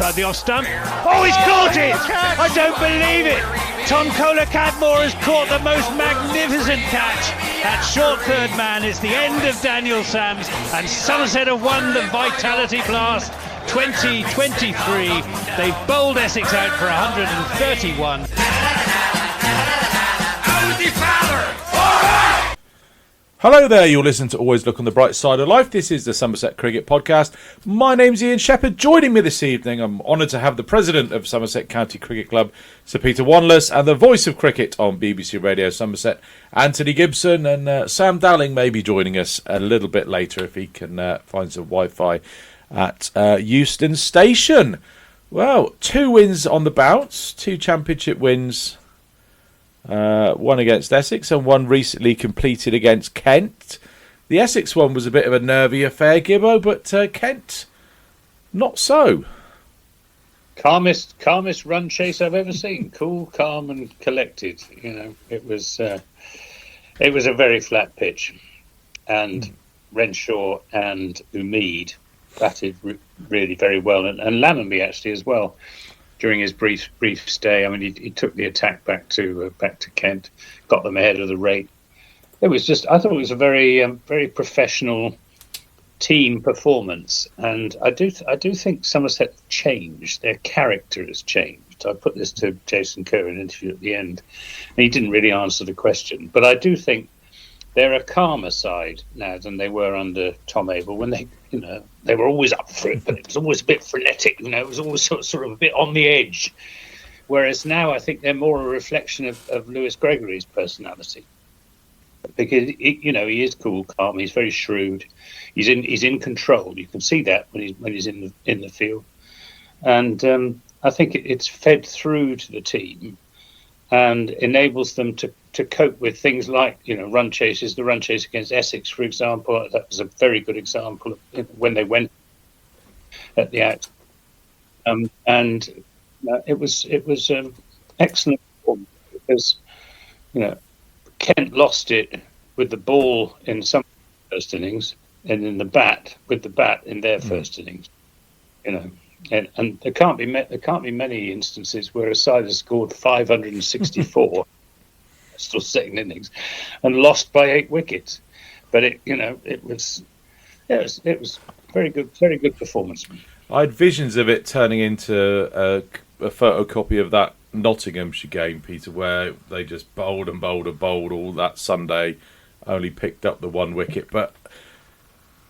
outside the off stump. Oh, he's caught it! I don't believe it! Tom Kohler-Cadmore has caught the most magnificent catch. That short third man is the end of Daniel Sams, and Somerset have won the Vitality Blast 2023. They've bowled Essex out for 131. Hello there, you're listening to Always Look on the Bright Side of Life. This is the Somerset Cricket Podcast. My name's Ian Shepherd. Joining me this evening, I'm honoured to have the President of Somerset County Cricket Club, Sir Peter Wanless, and the voice of cricket on BBC Radio Somerset, Anthony Gibson, and Sam Dalling may be joining us a little bit later if he can find some Wi-Fi at Euston Station. Well, 2 wins on the bounce, 2 championship wins. One against Essex and one recently completed against Kent. The Essex one was a bit of a nervy affair, Gibbo, but Kent, not so. Calmest run chase I've ever seen. Cool, calm, and collected. You know, it was a very flat pitch, and Renshaw and Umeed batted really very well, and Lammonby actually as well. During his brief stay, I mean, he took the attack back to Kent, got them ahead of the rate. I thought it was a very professional team performance, and I do think Somerset changed. Their character has changed. I put this to Jason Kerr in an interview at the end, and he didn't really answer the question. But I do think they're a calmer side now than they were under Tom Abel when they were always up for it, but it was always a bit frenetic. It was always sort of a bit on the edge. Whereas now I think they're more a reflection of Lewis Gregory's personality, because he is cool, calm. He's very shrewd. He's in control. You can see that when he's in the field, and I think it's fed through to the team and enables them to cope with things like, run chases. The run chase against Essex, for example, that was a very good example of when they went at the out. And it was excellent performance because, Kent lost it with the ball in some first innings and in the bat in their first innings, And there can't be many instances where a side has scored 564 still second innings and lost by 8 wickets. But it was very good performance. I had visions of it turning into a photocopy of that Nottinghamshire game, Peter, where they just bowled and bowled and bowled all that Sunday, only picked up the 1 wicket. But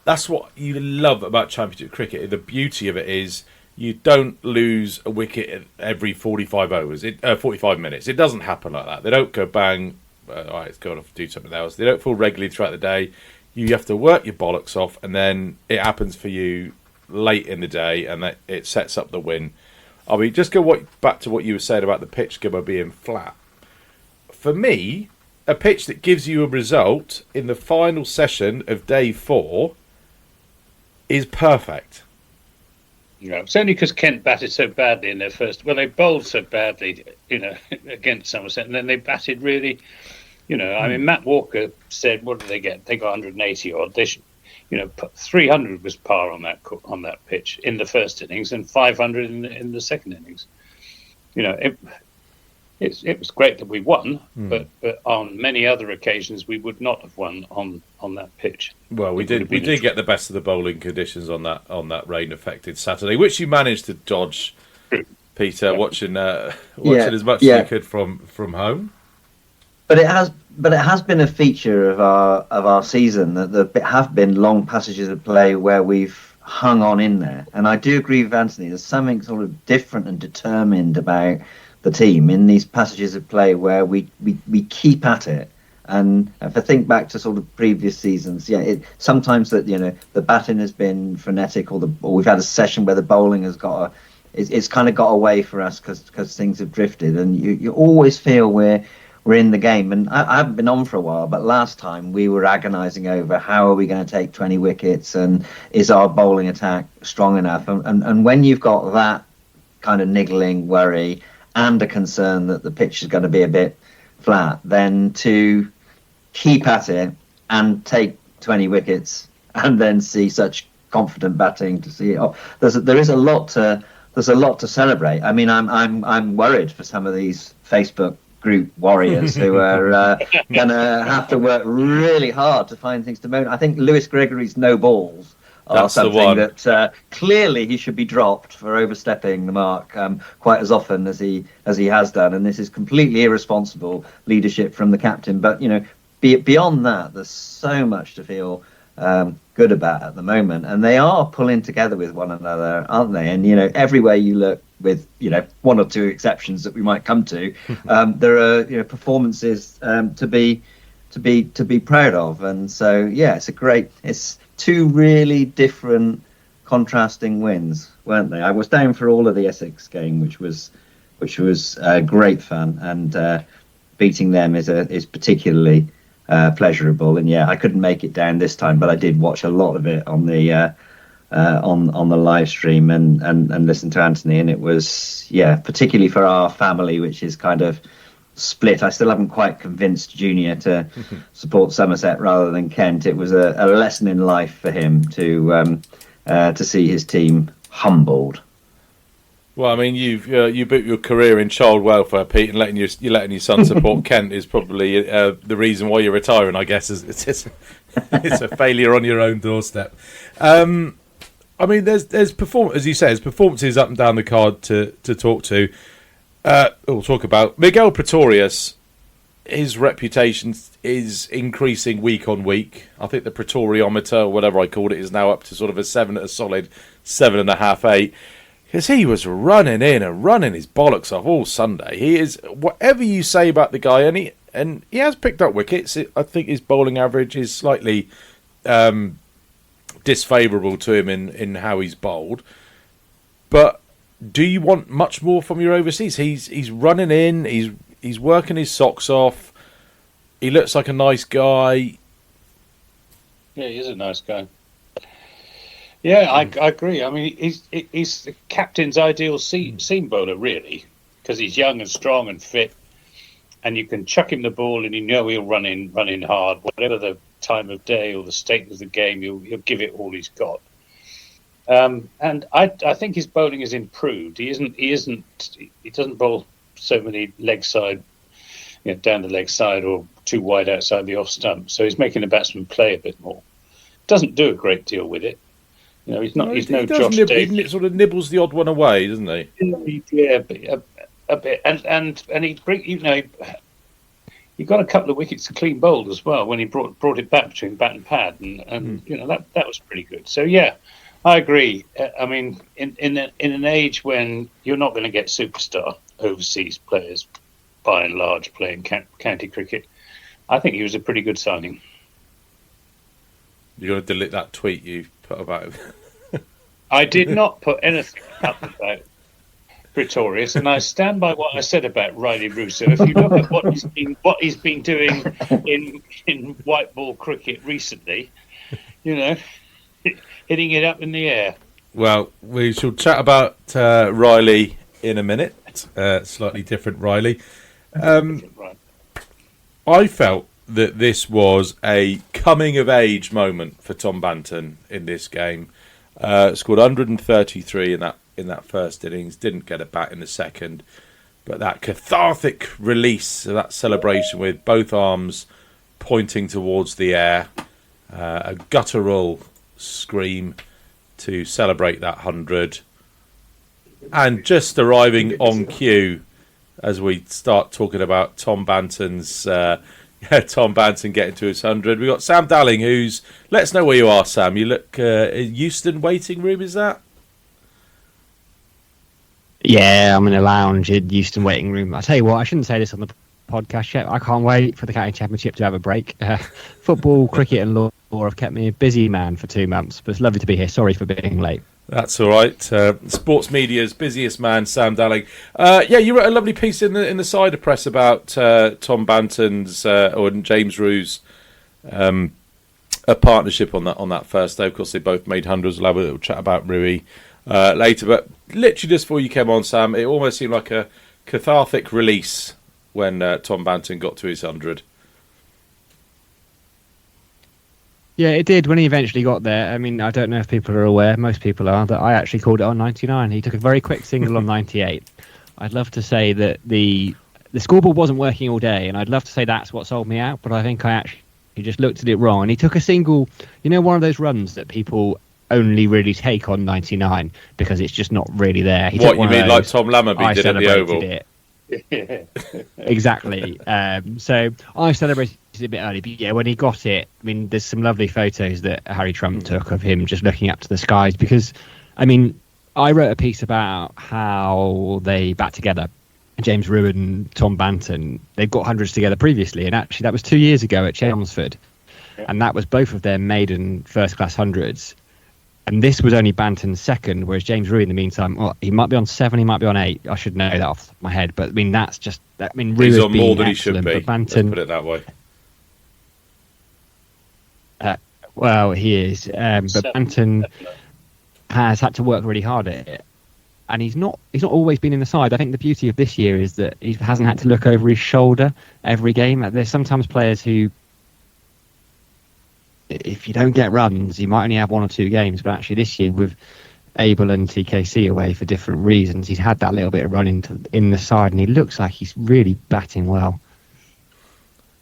that's what you love about Championship cricket. The beauty of it is you don't lose a wicket every 45 minutes. It doesn't happen like that. They don't go bang, all right, it's going off to do something else. They don't fall regularly throughout the day. You have to work your bollocks off, and then it happens for you late in the day, and it sets up the win. I mean, just go back to what you were saying about the pitch, Gibbo, being flat. For me, a pitch that gives you a result in the final session of day 4 is perfect. It's only because Kent batted so badly in their first. Well, they bowled so badly, against Somerset, and then they batted really. I mean, Matt Walker said, "What did they get? They got 180 odd. They should, 300 was par on that pitch in the first innings, and 500 in the second innings. It was great that we won, but on many other occasions we would not have won on that pitch. Well, we did get the best of the bowling conditions on that rain-affected Saturday, which you managed to dodge, Peter, watching as much as you could from home. But it has been a feature of our season that there have been long passages of play where we've hung on in there, and I do agree with Anthony. There's something sort of different and determined about the team in these passages of play where we keep at it. And if I think back to sort of previous seasons, sometimes that the batting has been frenetic, or we've had a session where the bowling has it's kind of got away for us because things have drifted, and you always feel we're in the game. And I haven't been on for a while, but last time we were agonising over how are we going to take 20 wickets, and is our bowling attack strong enough? And when you've got that kind of niggling worry and a concern that the pitch is going to be a bit flat, then to keep at it and take 20 wickets and then see such confident batting, to see there is a lot to there's a lot to celebrate. I mean, I'm worried for some of these Facebook group warriors who are going to have to work really hard to find things to moan. I think Lewis Gregory's no balls are something that clearly he should be dropped for overstepping the mark quite as often as he has done, and this is completely irresponsible leadership from the captain. But beyond that, there's so much to feel good about at the moment, and they are pulling together with one another, aren't they? And everywhere you look, with one or two exceptions that we might come to, there are performances to be proud of. And so it's two really different contrasting wins, weren't they? I was down for all of the Essex game, which was great fun, and beating them is particularly pleasurable. And I couldn't make it down this time, but I did watch a lot of it on the on the live stream and listen to Anthony, and it was particularly for our family, which is kind of split. I still haven't quite convinced Junior to support Somerset rather than Kent. It was a lesson in life for him to see his team humbled. Well, I mean, you built your career in child welfare, Pete, and letting your son support Kent is probably the reason why you're retiring. I guess it's a failure on your own doorstep. I mean, there's as you say, there's performances up and down the card to talk to. We'll talk about Miguel Pretorius. His reputation is increasing week on week. I think the Pretoriometer, or whatever I called it, is now up to sort of a solid 7.5, 8. Because he was running in and running his bollocks off all Sunday. He is, whatever you say about the guy, and he has picked up wickets. I think his bowling average is slightly disfavourable to him in how he's bowled. But do you want much more from your overseas? He's running in. He's working his socks off. He looks like a nice guy. Yeah, he is a nice guy. Yeah, I agree. I mean, he's the captain's ideal seam bowler, really, because he's young and strong and fit, and you can chuck him the ball and he'll run in hard, whatever the time of day or the state of the game, he'll give it all he's got. And I think his bowling has improved. He doesn't bowl so many leg side, down the leg side or too wide outside the off stump. So he's making the batsman play a bit more. Doesn't do a great deal with it. He's no Josh Davis. He sort of nibbles the odd one away, doesn't he? Yeah, a bit. And he got a couple of wickets clean bowled as well when he brought it back between bat and pad, and that was pretty good. So yeah, I agree. I mean, in an age when you're not going to get superstar overseas players by and large playing county cricket, I think he was a pretty good signing. You're going to delete that tweet you put about him. I did not put anything up about Pretorius, and I stand by what I said about Riley Russo. If you look at what he's been doing in white ball cricket recently, hitting it up in the air. Well, we shall chat about Riley in a minute. Slightly different Riley. I felt that this was a coming of age moment for Tom Banton in this game. Scored 133 in that first innings. Didn't get a bat in the second, but that cathartic release, that celebration with both arms pointing towards the air, a guttural scream to celebrate that 100, and just arriving on cue as we start talking about Tom Banton's. Tom Banton getting to his 100. We've got Sam Dalling, who's... Let us know where you are, Sam. You look... Euston waiting room, is that? Yeah, I'm in a lounge in Euston waiting room. I tell you what, I shouldn't say this on the podcast yet. I can't wait for the county championship to have a break. Football, cricket and law have kept me a busy man for 2 months, but it's lovely to be here. Sorry for being late. That's all right. Sports media's busiest man, Sam Dalling. You wrote a lovely piece in the Cider Press about Tom Banton's or James Rew's a partnership on that first day. Of course, they both made hundreds. We'll have a little chat about Rui later. But literally just before you came on, Sam, it almost seemed like a cathartic release when Tom Banton got to his 100. Yeah, it did when he eventually got there. I mean, I don't know if people are aware, most people are, that I actually called it on 99. He took a very quick single on 98. I'd love to say that the scoreboard wasn't working all day, and I'd love to say that's what sold me out, but I think I actually just looked at it wrong. And he took a single, one of those runs that people only really take on 99 because it's just not really there. What, you mean like Tom Lammerby did at the Oval? Exactly. So I celebrated it a bit early, but yeah, when he got it, I mean, there's some lovely photos that Harry Trump took of him just looking up to the skies because, I mean, I wrote a piece about how they bat together. James Ruard and Tom Banton, they've got hundreds together previously, and actually that was 2 years ago at Chelmsford, and that was both of their maiden first-class hundreds. And this was only Banton's second, whereas James Ruard, in the meantime, he might be on 7, he might be on 8. I should know that off the top of my head, but I mean that's just. I mean, he's Ruard's on more than he should be. Banton, put it that way. Well, he is, but Banton has had to work really hard at it. And he's not always been in the side. I think the beauty of this year is that he hasn't had to look over his shoulder every game. There's sometimes players who, if you don't get runs, you might only have 1 or 2 games. But actually this year, with Abel and TKC away for different reasons, he's had that little bit of run in the side, and he looks like he's really batting well.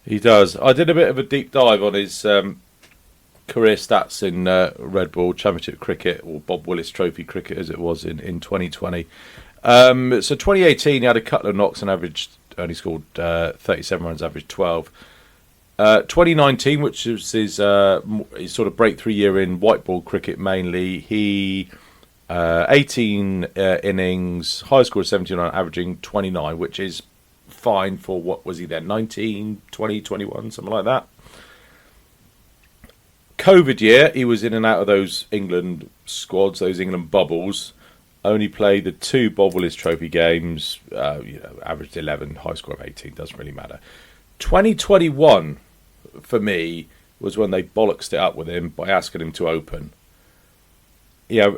He does. I did a bit of a deep dive on his career stats in Red Bull Championship cricket, or Bob Willis Trophy cricket as it was in 2020. So 2018 he had a couple of knocks and only scored 37 runs, averaged 12. 2019, which was his sort of breakthrough year in white ball cricket mainly, he 18 innings, high score of 79, averaging 29, which is fine for, what was he then, 19, 20, 21, something like that. COVID year, he was in and out of those England squads, those England bubbles. Only played the 2 Bob Willis Trophy games, averaged 11, high score of 18, doesn't really matter. 2021, for me, was when they bollocksed it up with him by asking him to open. He had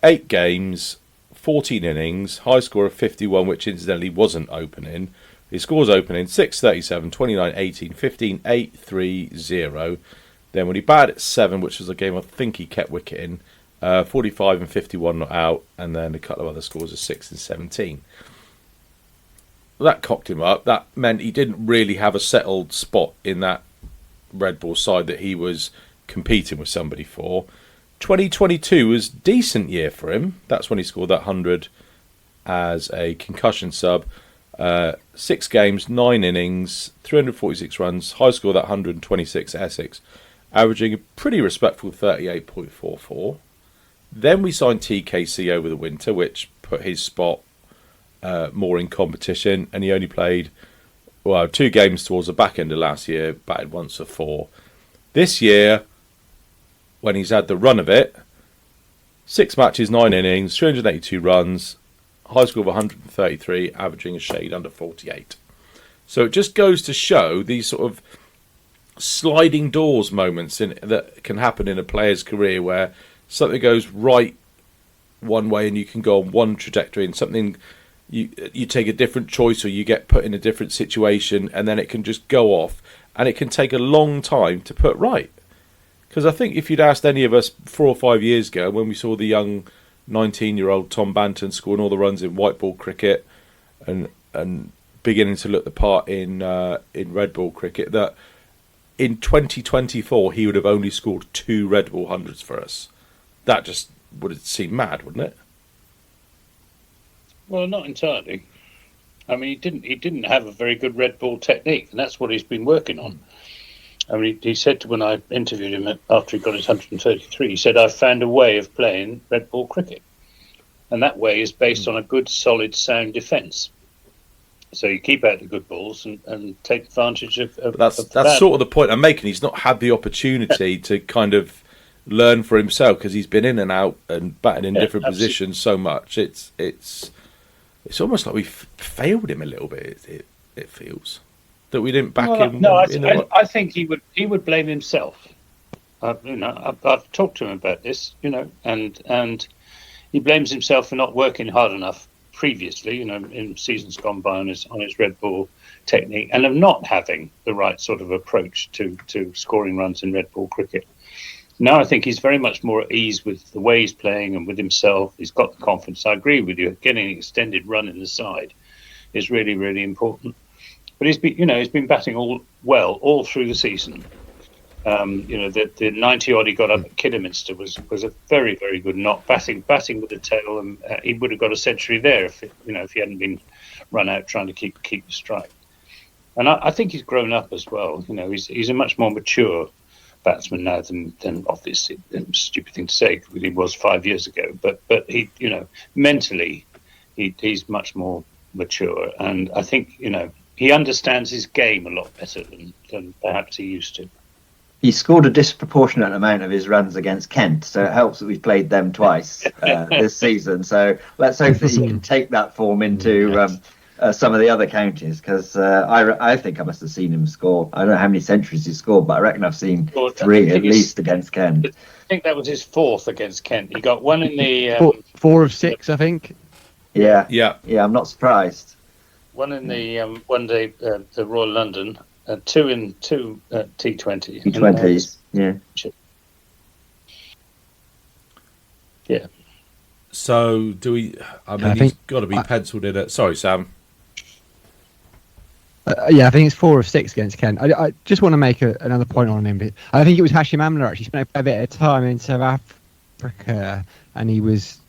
8 games, 14 innings, high score of 51, which incidentally wasn't opening. His scores opening 637, 29, 18, 15, 8, 3, 0. Then when he batted at 7, which was a game I think he kept wicket in, 45 and 51 not out, and then a couple of other scores of 6 and 17. That cocked him up. That meant he didn't really have a settled spot in that Red Bull side that he was competing with somebody for. 2022 was a decent year for him. That's when he scored that 100 as a concussion sub. 6 games, 9 innings, 346 runs, high score that 126 at Essex, averaging a pretty respectful 38.44. Then we signed TKC over the winter, which put his spot more in competition, and he only played 2 games towards the back end of last year, batted once for 4. This year, when he's had the run of it, 6 matches, 9 innings, 382 runs, high score of 133, averaging a shade under 48. So it just goes to show these sort of sliding doors moments that can happen in a player's career where something goes right one way and you can go on one trajectory, and something you take a different choice or you get put in a different situation, and then it can just go off, and it can take a long time to put right. Because I think if you'd asked any of us 4 or 5 years ago, when we saw the young 19-year-old Tom Banton scoring all the runs in white ball cricket and beginning to look the part in red ball cricket, that in 2024 he would have only scored 2 red ball hundreds for us. That just would have seemed mad, wouldn't it? Well, not entirely. I mean, he didn't have a very good red ball technique, and that's what he's been working on. I mean, he said when I interviewed him after he got his 133, he said, "I've found a way of playing red ball cricket, and that way is based on a good, solid, sound defence. So you keep out the good balls and take advantage of that's sort of the point I'm making. He's not had the opportunity to kind of learn for himself because he's been in and out and batting in different positions so much. It's almost like we failed him a little bit. It feels that we didn't back him. No, I think he would blame himself. I've talked to him about this, and he blames himself for not working hard enough previously, in seasons gone by on his red ball technique, and of not having the right sort of approach to scoring runs in red ball cricket. Now I think he's very much more at ease with the way he's playing and with himself. He's got the confidence. I agree with you. Getting an extended run in the side is really, really important. But he's been batting all through the season. The 90 odd he got up at Kidderminster was a very, very good knock. Batting with the tail, and he would have got a century there if he hadn't been run out trying to keep the strike. And I think he's grown up as well. He's a much more mature batsman now than obviously, stupid thing to say, he was 5 years ago. But he, mentally, he's much more mature, and I think he understands his game a lot better than perhaps he used to. He scored a disproportionate amount of his runs against Kent, so it helps that we've played them twice this season. So let's hope that he can take that form into some of the other counties, because I think I must have seen him score. I don't know how many centuries he scored, but I reckon I've seen 3 at least against Kent. I think that was his 4th against Kent. He got one in the 4 of 6, I think. Yeah. I'm not surprised. One in the one day the Royal London, 2 in 2 T20. T20s, yeah. Yeah. So do we? I mean, he's got to be penciled in at. Sorry, Sam. I think it's 4 of 6 against Kent. I just want to make another point on him. I think it was Hashim Amla actually spent a bit of time in South Africa, and he was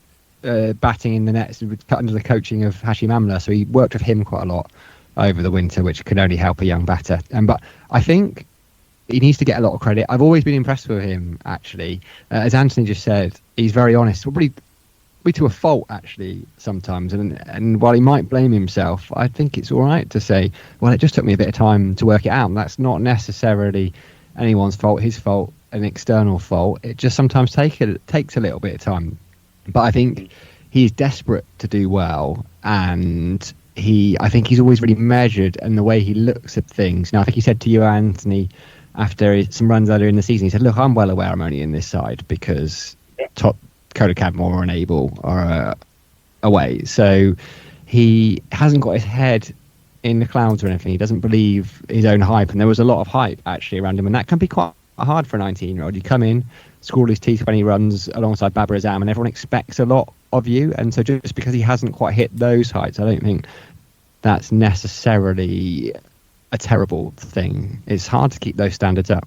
batting in the nets under the coaching of Hashim Amla, so he worked with him quite a lot over the winter, which can only help a young batter. But I think he needs to get a lot of credit. I've always been impressed with him, actually. As Anthony just said, he's very honest. Probably to a fault, actually, sometimes. And while he might blame himself, I think it's all right to say, well, it just took me a bit of time to work it out. And that's not necessarily anyone's fault, his fault, an external fault. It just sometimes takes a little bit of time. But I think he's desperate to do well, and I think he's always really measured in the way he looks at things. Now, I think he said to you, Anthony, after some runs earlier in the season, he said, look, I'm well aware I'm only in this side because Coda Cadmore and Abel are away. So he hasn't got his head in the clouds or anything. He doesn't believe his own hype, and there was a lot of hype actually around him, and that can be quite hard for a 19-year-old. You come in, score all his T20 runs alongside Babar Azam, and everyone expects a lot of you, and so just because he hasn't quite hit those heights, I don't think that's necessarily a terrible thing. It's hard to keep those standards up.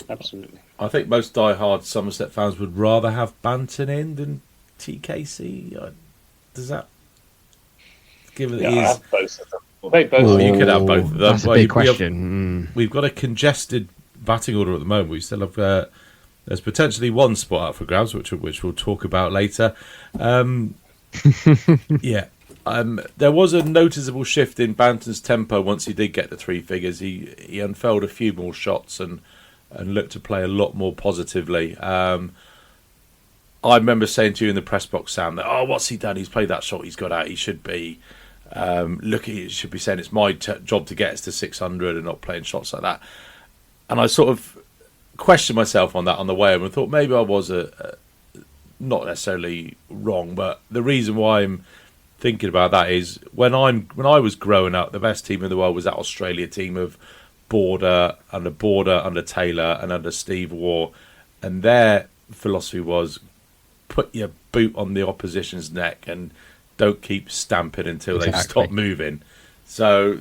Absolutely. I think most die-hard Somerset fans would rather have Banton in than TKC. Does that give it? I have both of them. You could have both of them. That's a big question. We've got a congested batting order at the moment. We still have. There's potentially one spot out for grabs, which we'll talk about later. Yeah. There was a noticeable shift in Banton's tempo once he did get the 3 figures. He unfurled a few more shots and looked to play a lot more positively. I remember saying to you in the press box, Sam, that what's he done? He's played that shot. He's got out. He should be he should be saying it's my job to get us to 600 and not playing shots like that. And I sort of questioned myself on that on the way home and thought maybe I was not necessarily wrong, but the reason why I'm thinking about that is when I was growing up, the best team in the world was that Australia team of Border, under Taylor and under Steve Waugh, and their philosophy was put your boot on the opposition's neck and don't keep stamping until they stop moving. So,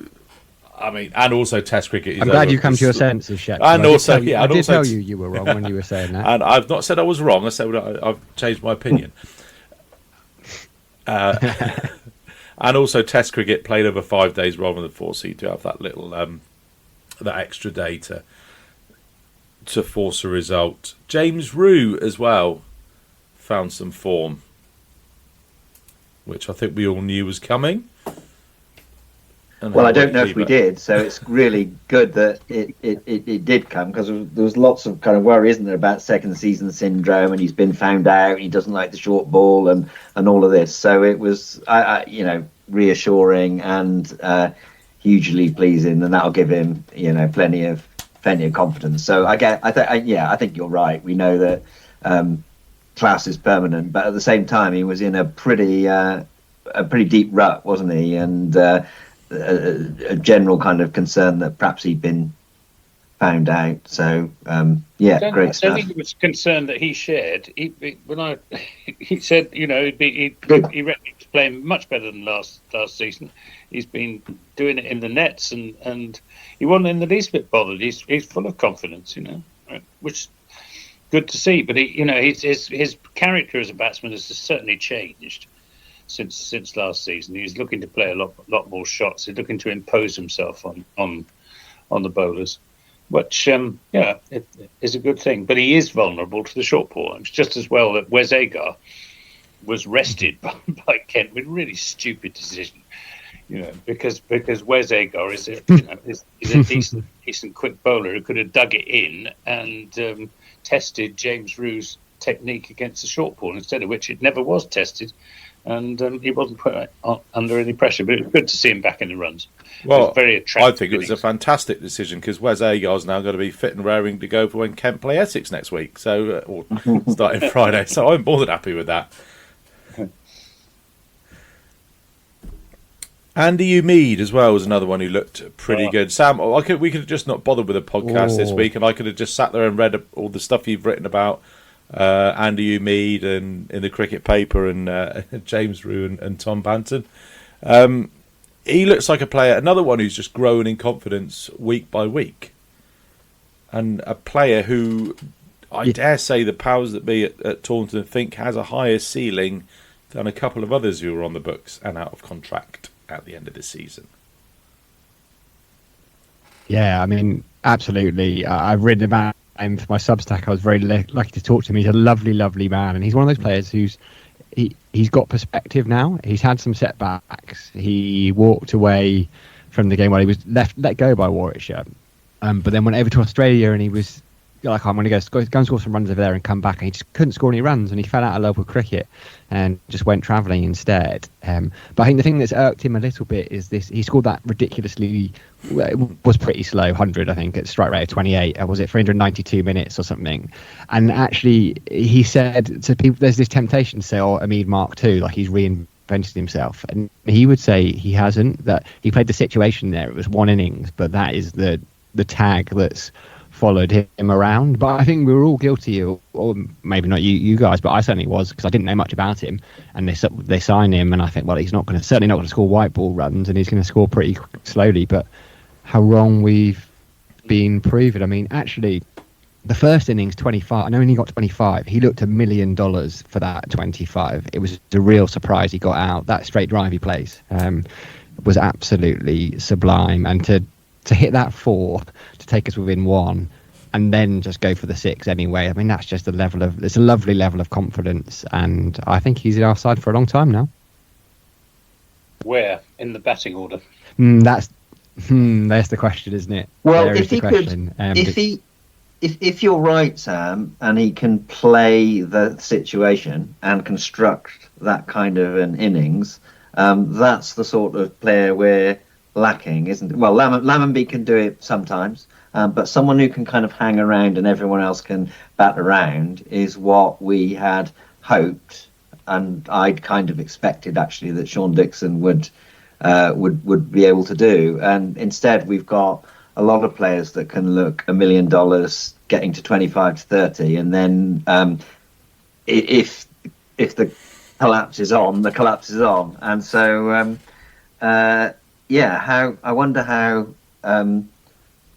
I mean, and also Test cricket. I'm glad you come to your senses, Shep. And also, I did tell you were wrong when you were saying that. And I've not said I was wrong. I said I've changed my opinion. And also, Test cricket played over 5 days rather than 4, so you do have that little that extra day to force a result. James Rue as well found some form, which I think we all knew was coming. Well, I don't know if we did, so it's really good that it did come, because there was lots of kind of worry, isn't there, about second season syndrome, and he's been found out, and he doesn't like the short ball, and all of this. So it was, reassuring and hugely pleasing, and that'll give him, plenty of confidence. So I think you're right. We know that class is permanent, but at the same time, he was in a pretty deep rut, wasn't he? And a general kind of concern that perhaps he'd been found out. So great stuff. I don't think it was concern that he shared. He said, he reckoned he was playing much better than last season. He's been doing it in the nets, and he wasn't in the least bit bothered. He's full of confidence, which is good to see. But his character as a batsman has certainly changed since last season. He's looking to play a lot more shots. He's looking to impose himself on the bowlers, which it is a good thing. But he is vulnerable to the short ball. It's just as well that Wes Agar was rested by Kent with a really stupid decision. Because Wes Agar is a decent quick bowler who could have dug it in and tested James Rew's technique against the short ball, instead of which it never was tested, and he wasn't put under any pressure. But it was good to see him back in the runs. Well, very attractive. I think it was a fantastic decision, because Wes Agar's now going to be fit and raring to go for when Kent play Essex next week, or starting Friday. So I'm more than happy with that. Andy Umeed as well was another one who looked pretty good. Sam, we could have just not bothered with a podcast this week, and I could have just sat there and read all the stuff you've written about Andy Umeed and in the cricket paper, and James Rew and Tom Banton. He looks like a player, another one who's just growing in confidence week by week, and a player who I dare say the powers that be at Taunton think has a higher ceiling than a couple of others who are on the books and out of contract at the end of the season. Yeah, I mean, absolutely. I've written about him for my Substack. I was very lucky to talk to him. He's a lovely, lovely man, and he's one of those players he's got perspective now. He's had some setbacks. He walked away from the game while he was let go by Warwickshire, but then went over to Australia, and he was like, I'm going to go and score some runs over there and come back, and he just couldn't score any runs, and he fell out of love with cricket and just went travelling instead. But I think the thing that's irked him a little bit is this: he scored that ridiculously, it was pretty slow 100, I think, at strike rate of 28. Was it 392 minutes or something? And actually, he said to people, there's this temptation to say, Umeed Mark II, like he's reinvented himself, and he would say he hasn't. That he played the situation there. It was one innings, but that is the tag that's followed him around. But I think we were all guilty, or maybe not you guys, but I certainly was, because I didn't know much about him, and they signed him, and I think, well, he's certainly not going to score white ball runs, and he's going to score pretty slowly. But how wrong we've been proven. I mean, actually, the first innings, 25, I know he got 25. He looked $1 million for that 25. It was a real surprise he got out. That straight drive he plays was absolutely sublime, and to hit that 4, to take us within 1, and then just go for the 6 anyway. I mean, that's just it's a lovely level of confidence, and I think he's in our side for a long time now. Where in the batting order? There's the question, isn't it? Well, if you're right, Sam, and he can play the situation and construct that kind of an innings, that's the sort of player we're lacking, isn't it? Well, Lammonby can do it sometimes, but someone who can kind of hang around and everyone else can bat around is what we had hoped, and I'd kind of expected actually that Sean Dixon would be able to do. And instead, we've got a lot of players that can look $1 million getting to 25 to 30, and then if the collapse is on, the collapse is on. And so I wonder how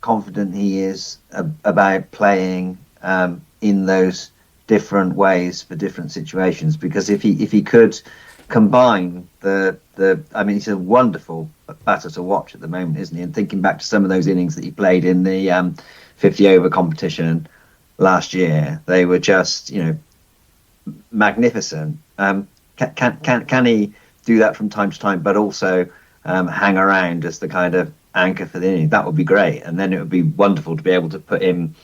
confident he is about playing in those different ways for different situations. Because if he could combine he's a wonderful batter to watch at the moment, isn't he? And thinking back to some of those innings that he played in the 50 over competition last year, they were just magnificent. Can he do that from time to time, but also hang around as the kind of anchor for the inning? That would be great, and then it would be wonderful to be able to put him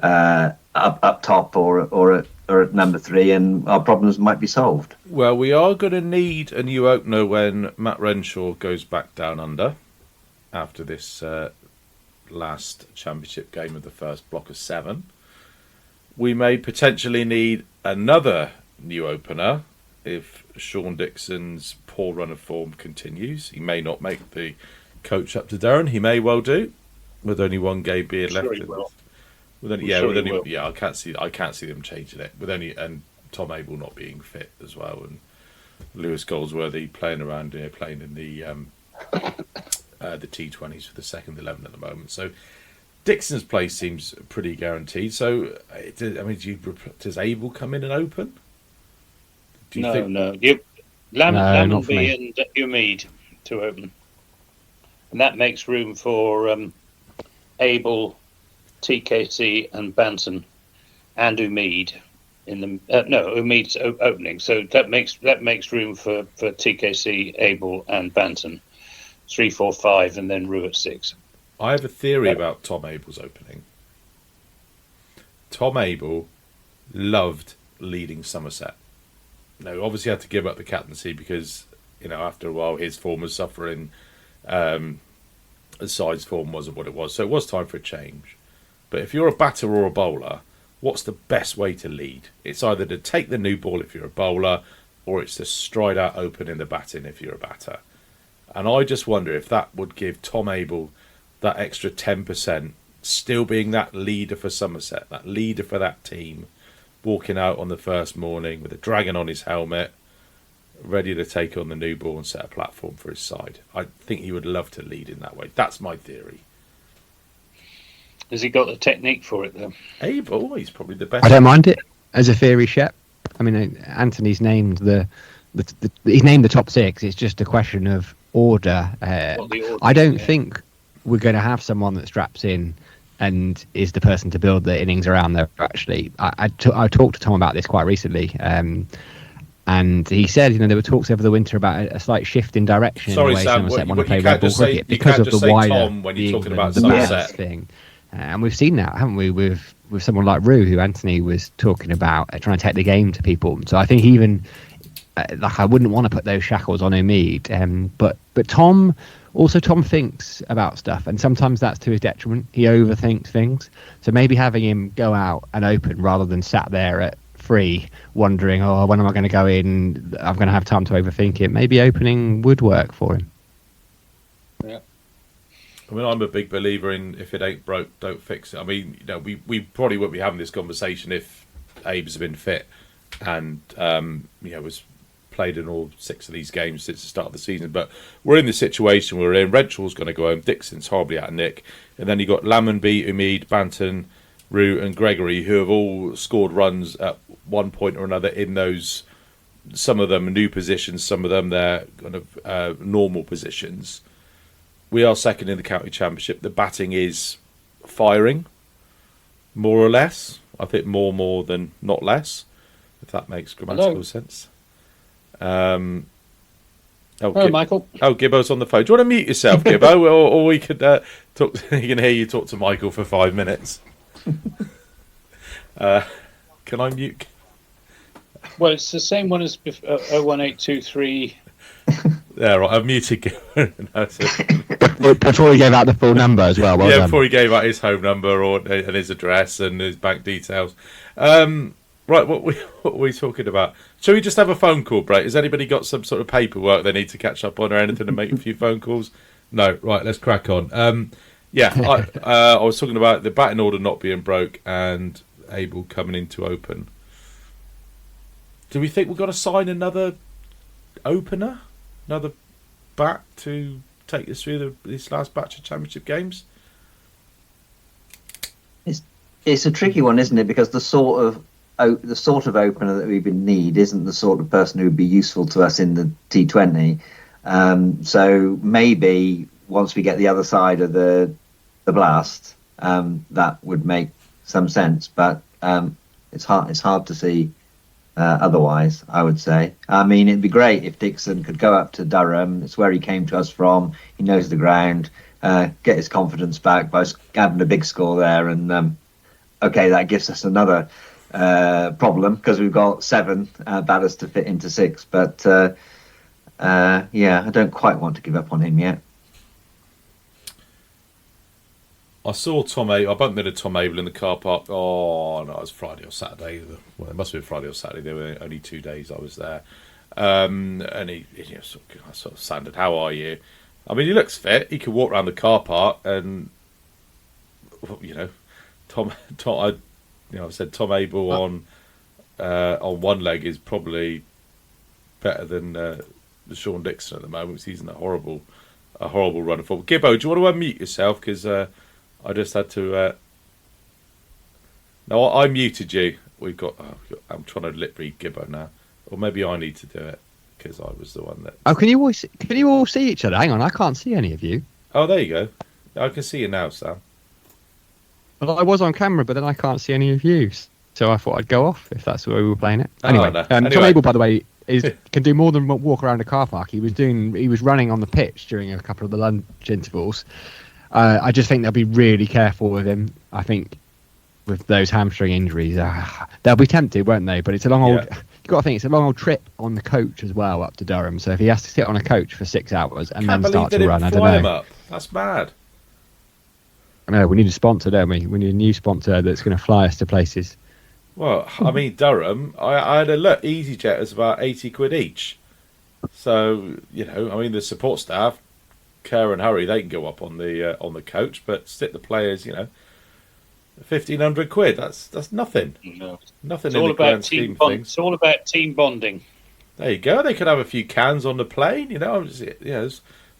up top or at number 3, and our problems might be solved. Well, we are going to need a new opener when Matt Renshaw goes back down under after this last championship game of the first block of 7. We may potentially need another new opener if Sean Dixon's poor run of form continues. He may not make the coach up to Darren. He may well do, with only one game being left. He will. I can't see them changing it with only and Tom Abel not being fit as well, and Lewis Goldsworthy playing around here, playing in the T20s for the second 11 at the moment. So Dixon's place seems pretty guaranteed. So does Abel come in and open? Do you think? No. Lammonby and Umeed to open, and that makes room for Abel, TKC, and Banton, and Umeed in the Umeed's opening. So that makes room for TKC, Abel, and Banton, 3, 4, 5, and then Rue at 6. I have a theory about Tom Abel's opening. Tom Abel loved leading Somerset. No, obviously had to give up the captaincy because, after a while his form was suffering. The side's form wasn't what it was. So it was time for a change. But if you're a batter or a bowler, what's the best way to lead? It's either to take the new ball if you're a bowler, or it's to stride out open in the batting if you're a batter. And I just wonder if that would give Tom Abel that extra 10%, still being that leader for Somerset, that leader for that team, walking out on the first morning with a dragon on his helmet, ready to take on the new ball and set a platform for his side. I think he would love to lead in that way. That's my theory. Has he got the technique for it, though? Abel, he's probably the best. I don't mind it as a theory, Shep. I mean, Anthony's named he's named the top 6. It's just a question of order. I don't think we're going to have someone that straps in and is the person to build the innings around there. Actually, I talked to Tom about this quite recently, and he said, there were talks over the winter about a slight shift in direction. Sorry, in the way Sam, Somerset want to you play can't red ball just say cricket because of the wider Tom when you're talking about the Somerset thing. And we've seen that, haven't we, with someone like Rue, who Anthony was talking about, trying to take the game to people. So I think even I wouldn't want to put those shackles on Umeed, but Tom thinks about stuff, and sometimes that's to his detriment. He overthinks things, so maybe having him go out and open rather than sat there at 3 wondering, when am I going to go in, I'm going to have time to overthink it, maybe opening would work for him. Yeah. I mean, I'm a big believer in if it ain't broke, don't fix it. I mean, we probably wouldn't be having this conversation if Abe's been fit and was played in all 6 of these games since the start of the season. But we're in the situation we're in. Renshaw's going to go home. Dixon's horribly out of nick. And then you've got Lammonby, Umeed, Banton, Rue and Gregory, who have all scored runs at one point or another in those, some of them new positions, some of them their kind of normal positions. We are second in the county championship. The batting is firing, more or less. I think more than not less, if that makes grammatical sense. Michael. Oh, Gibbo's on the phone. Do you want to mute yourself, Gibbo? or we could talk. He can hear you talk to Michael for 5 minutes. Can I mute? Well, it's the same one as 01823. Yeah, right. I've muted Gibbo. Before he gave out the full number as well. Before he gave out his home number and his address and his bank details. Right, what were we talking about? Shall we just have a phone call break? Has anybody got some sort of paperwork they need to catch up on or anything to make a few phone calls? No, right, let's crack on. I was talking about the batting order not being broke and Abel coming in to open. Do we think we've got to sign another opener? Another bat to take us through this last batch of championship games? It's a tricky one, isn't it? Because the sort of opener that we would need isn't the sort of person who would be useful to us in the T20. So maybe once we get the other side of the blast, that would make some sense. But it's hard to see otherwise, I would say. I mean, it'd be great if Dixon could go up to Durham. It's where he came to us from. He knows the ground. Get his confidence back by having a big score there. And that gives us another problem because we've got 7 batters to fit into 6. But I don't quite want to give up on him yet. I saw Tom Abel. I bumped into Tom Abel in the car park. Oh no, it was Friday or Saturday. Well, it must have been Friday or Saturday. There were only 2 days I was there. And he I sort of sounded, "How are you?" I mean, he looks fit. He could walk around the car park, and Tom. I've said Tom Abel on one leg is probably better than Sean Dixon at the moment, because he's in a horrible run of football. Gibbo, do you want to unmute yourself? Because I just had to. No, I muted you. We've got. I'm trying to lip read Gibbo now, or maybe I need to do it because I was the one that. Oh, can you all see each other? Hang on, I can't see any of you. Oh, there you go. I can see you now, Sam. Well, I was on camera, but then I can't see any of you. So I thought I'd go off if that's the way we were playing it. Anyway, no. Tom Abel, by the way, can do more than walk around a car park. He was running on the pitch during a couple of the lunch intervals. I just think they'll be really careful with him. I think with those hamstring injuries, they'll be tempted, won't they? But it's a long old. You've got to think it's a long old trip on the coach as well up to Durham. So if he has to sit on a coach for 6 hours and then start to run, I don't know. Him up. That's mad. I know we need a sponsor, don't we? We need a new sponsor that's going to fly us to places. Well, I mean, Durham, I had a look. EasyJet is about 80 quid each. So, the support staff, Care and Hurry, they can go up on the coach, but stick the players, 1,500 quid. That's nothing. No. Nothing in the grand scheme of things. It's all about team bonding. There you go. They could have a few cans on the plane,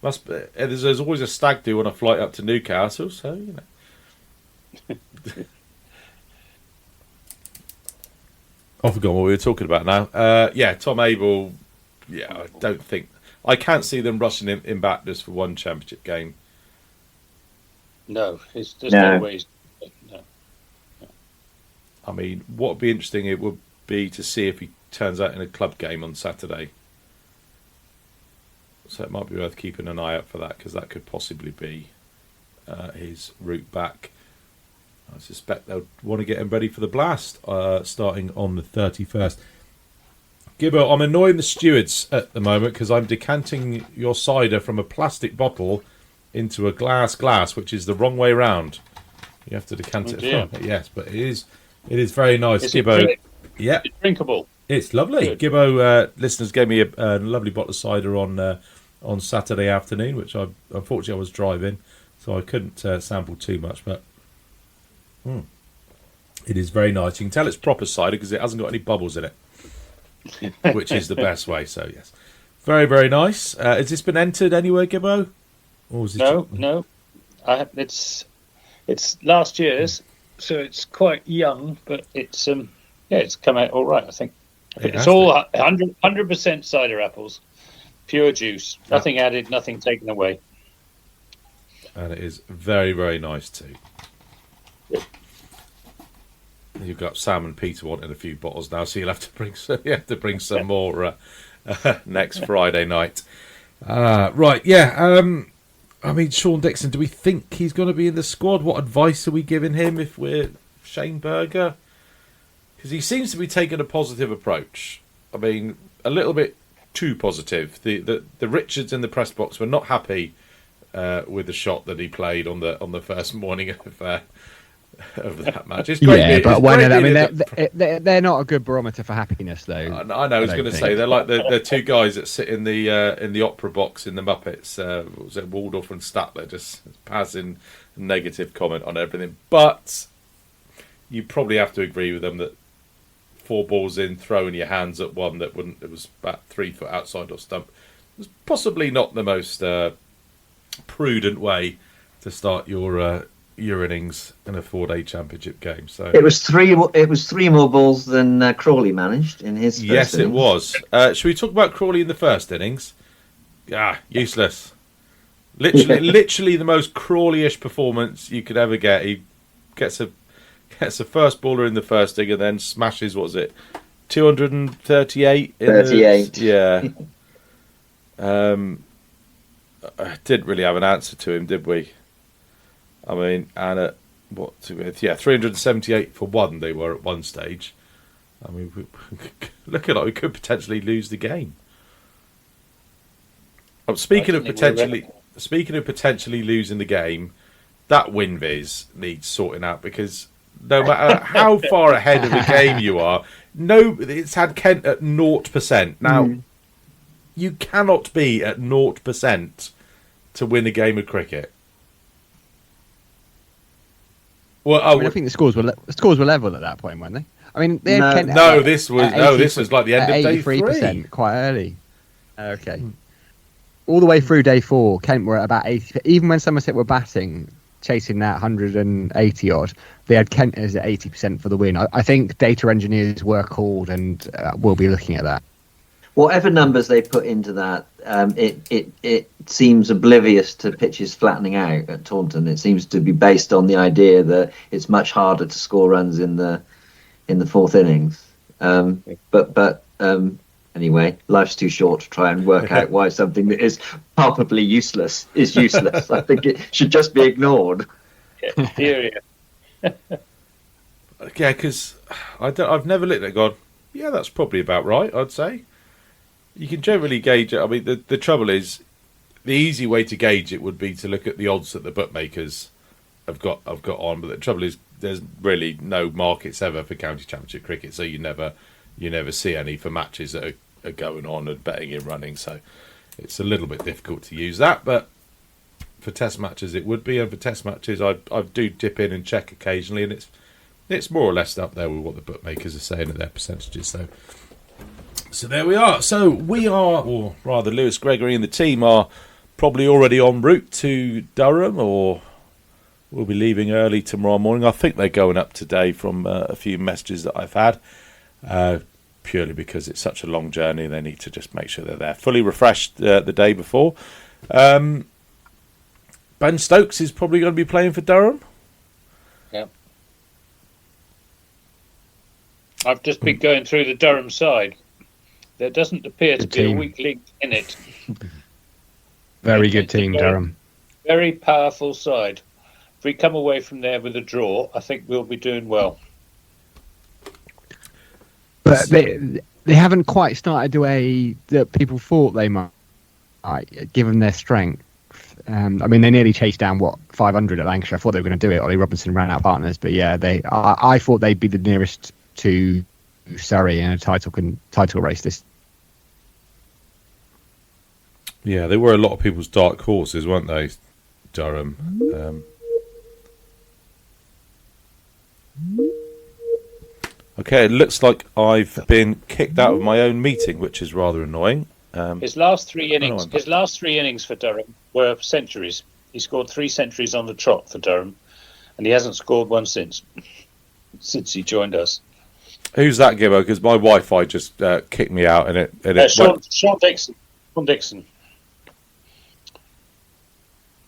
there's always a stag do on a flight up to Newcastle, so, I forgot what we were talking about now. Tom Abel. Yeah, I can't see them rushing him back just for one championship game. No, there's no ways. No. I mean, what would be interesting, it would be to see if he turns out in a club game on Saturday. So it might be worth keeping an eye out for that, because that could possibly be his route back. I suspect they'll want to get him ready for the Blast, starting on the 31st. Gibbo, I'm annoying the stewards at the moment because I'm decanting your cider from a plastic bottle into a glass, which is the wrong way round. You have to decant it from it, yes, but it is very nice. Gibbo, it's drinkable. It's lovely. Good. Gibbo, listeners gave me a lovely bottle of cider on Saturday afternoon, which unfortunately I was driving, so I couldn't sample too much, but it is very nice. You can tell it's proper cider because it hasn't got any bubbles in it, which is the best way. So yes, very, very nice. Has this been entered anywhere, Gibbo? Or was it no. It's last year's, so it's quite young, but it's come out all right. I think it's all 100% cider apples, pure juice, nothing added, nothing taken away, and it is very, very nice too. Good. You've got Sam and Peter wanting a few bottles now, so you'll have to bring some more next Friday night. Right, yeah. I mean, Sean Dixon, do we think he's going to be in the squad? What advice are we giving him if we're Shane Berger? Because he seems to be taking a positive approach. I mean, a little bit too positive. The Richards in the press box were not happy with the shot that he played on the first morning of that match. It's great. Yeah, but they're not a good barometer for happiness, though. I know. I was going to say they're like the two guys that sit in the opera box in the Muppets. What was it, Waldorf and Statler, just passing negative comment on everything. But you probably have to agree with them that 4 balls in, throwing your hands at one that wouldn't. It was about 3 foot outside of stump. It was possibly not the most prudent way to start your innings in a 4-day championship game. So it was 3 more balls than Crawley managed in his first yes innings. It was. Should we talk about Crawley in the first innings? Useless. Literally the most Crawley-ish performance you could ever get. He gets a first baller in the first inning and then smashes, what was it, 238 38. Yeah. Didn't really have an answer to him, did we? I mean, and 378 for one they were at one stage. I mean, looking like we could potentially lose the game. Speaking of potentially losing the game, that WinViz needs sorting out, because no matter how far ahead of the game you are, it's had Kent at 0%. Now, you cannot be at 0% to win a game of cricket. Well, I think the scores were level at that point, weren't they? I mean, they had Kent this was like the end of day 3. Quite early. Okay. All the way through day 4, Kent were at about 80. Even when Somerset were batting, chasing that 180 odd, they had Kent as at 80% for the win. I think data engineers were called, and we'll be looking at that. Whatever numbers they put into that, it seems oblivious to pitches flattening out at Taunton. It seems to be based on the idea that it's much harder to score runs in the fourth innings. But anyway, life's too short to try and work out why something that is palpably useless is useless. I think it should just be ignored. Yeah. Yeah, because I've never looked at it and gone, yeah, that's probably about right, I'd say. You can generally gauge it. I mean, the trouble is, the easy way to gauge it would be to look at the odds that the bookmakers have got on. But the trouble is, there's really no markets ever for county championship cricket, so you never see any for matches that are going on and betting in running. So it's a little bit difficult to use that. But for test matches, it would be, and for test matches, I do dip in and check occasionally, and it's more or less up there with what the bookmakers are saying at their percentages. So there we are. So we are, or rather Lewis Gregory and the team are probably already en route to Durham, or will be leaving early tomorrow morning. I think they're going up today from a few messages that I've had, purely because it's such a long journey. They need to just make sure they're there fully refreshed the day before. Ben Stokes is probably going to be playing for Durham. Yep. I've just been going through the Durham side. There doesn't appear to be a weak link in it. Very good team, Durham. Very powerful side. If we come away from there with a draw, I think we'll be doing well. But they haven't quite started the way that people thought they might, given their strength. I mean, they nearly chased down 500 at Lancashire. I thought they were going to do it. Ollie Robinson ran out of partners, but yeah, I thought they'd be the nearest to Surrey in a title race this. Yeah, they were a lot of people's dark horses, weren't they, Durham? Okay, it looks like I've been kicked out of my own meeting, which is rather annoying. His last three innings for Durham were centuries. He scored 3 centuries on the trot for Durham, and he hasn't scored one since he joined us. Who's that, Gibbo? Because my Wi-Fi just kicked me out, and it Sean Dixon. Sean Dixon.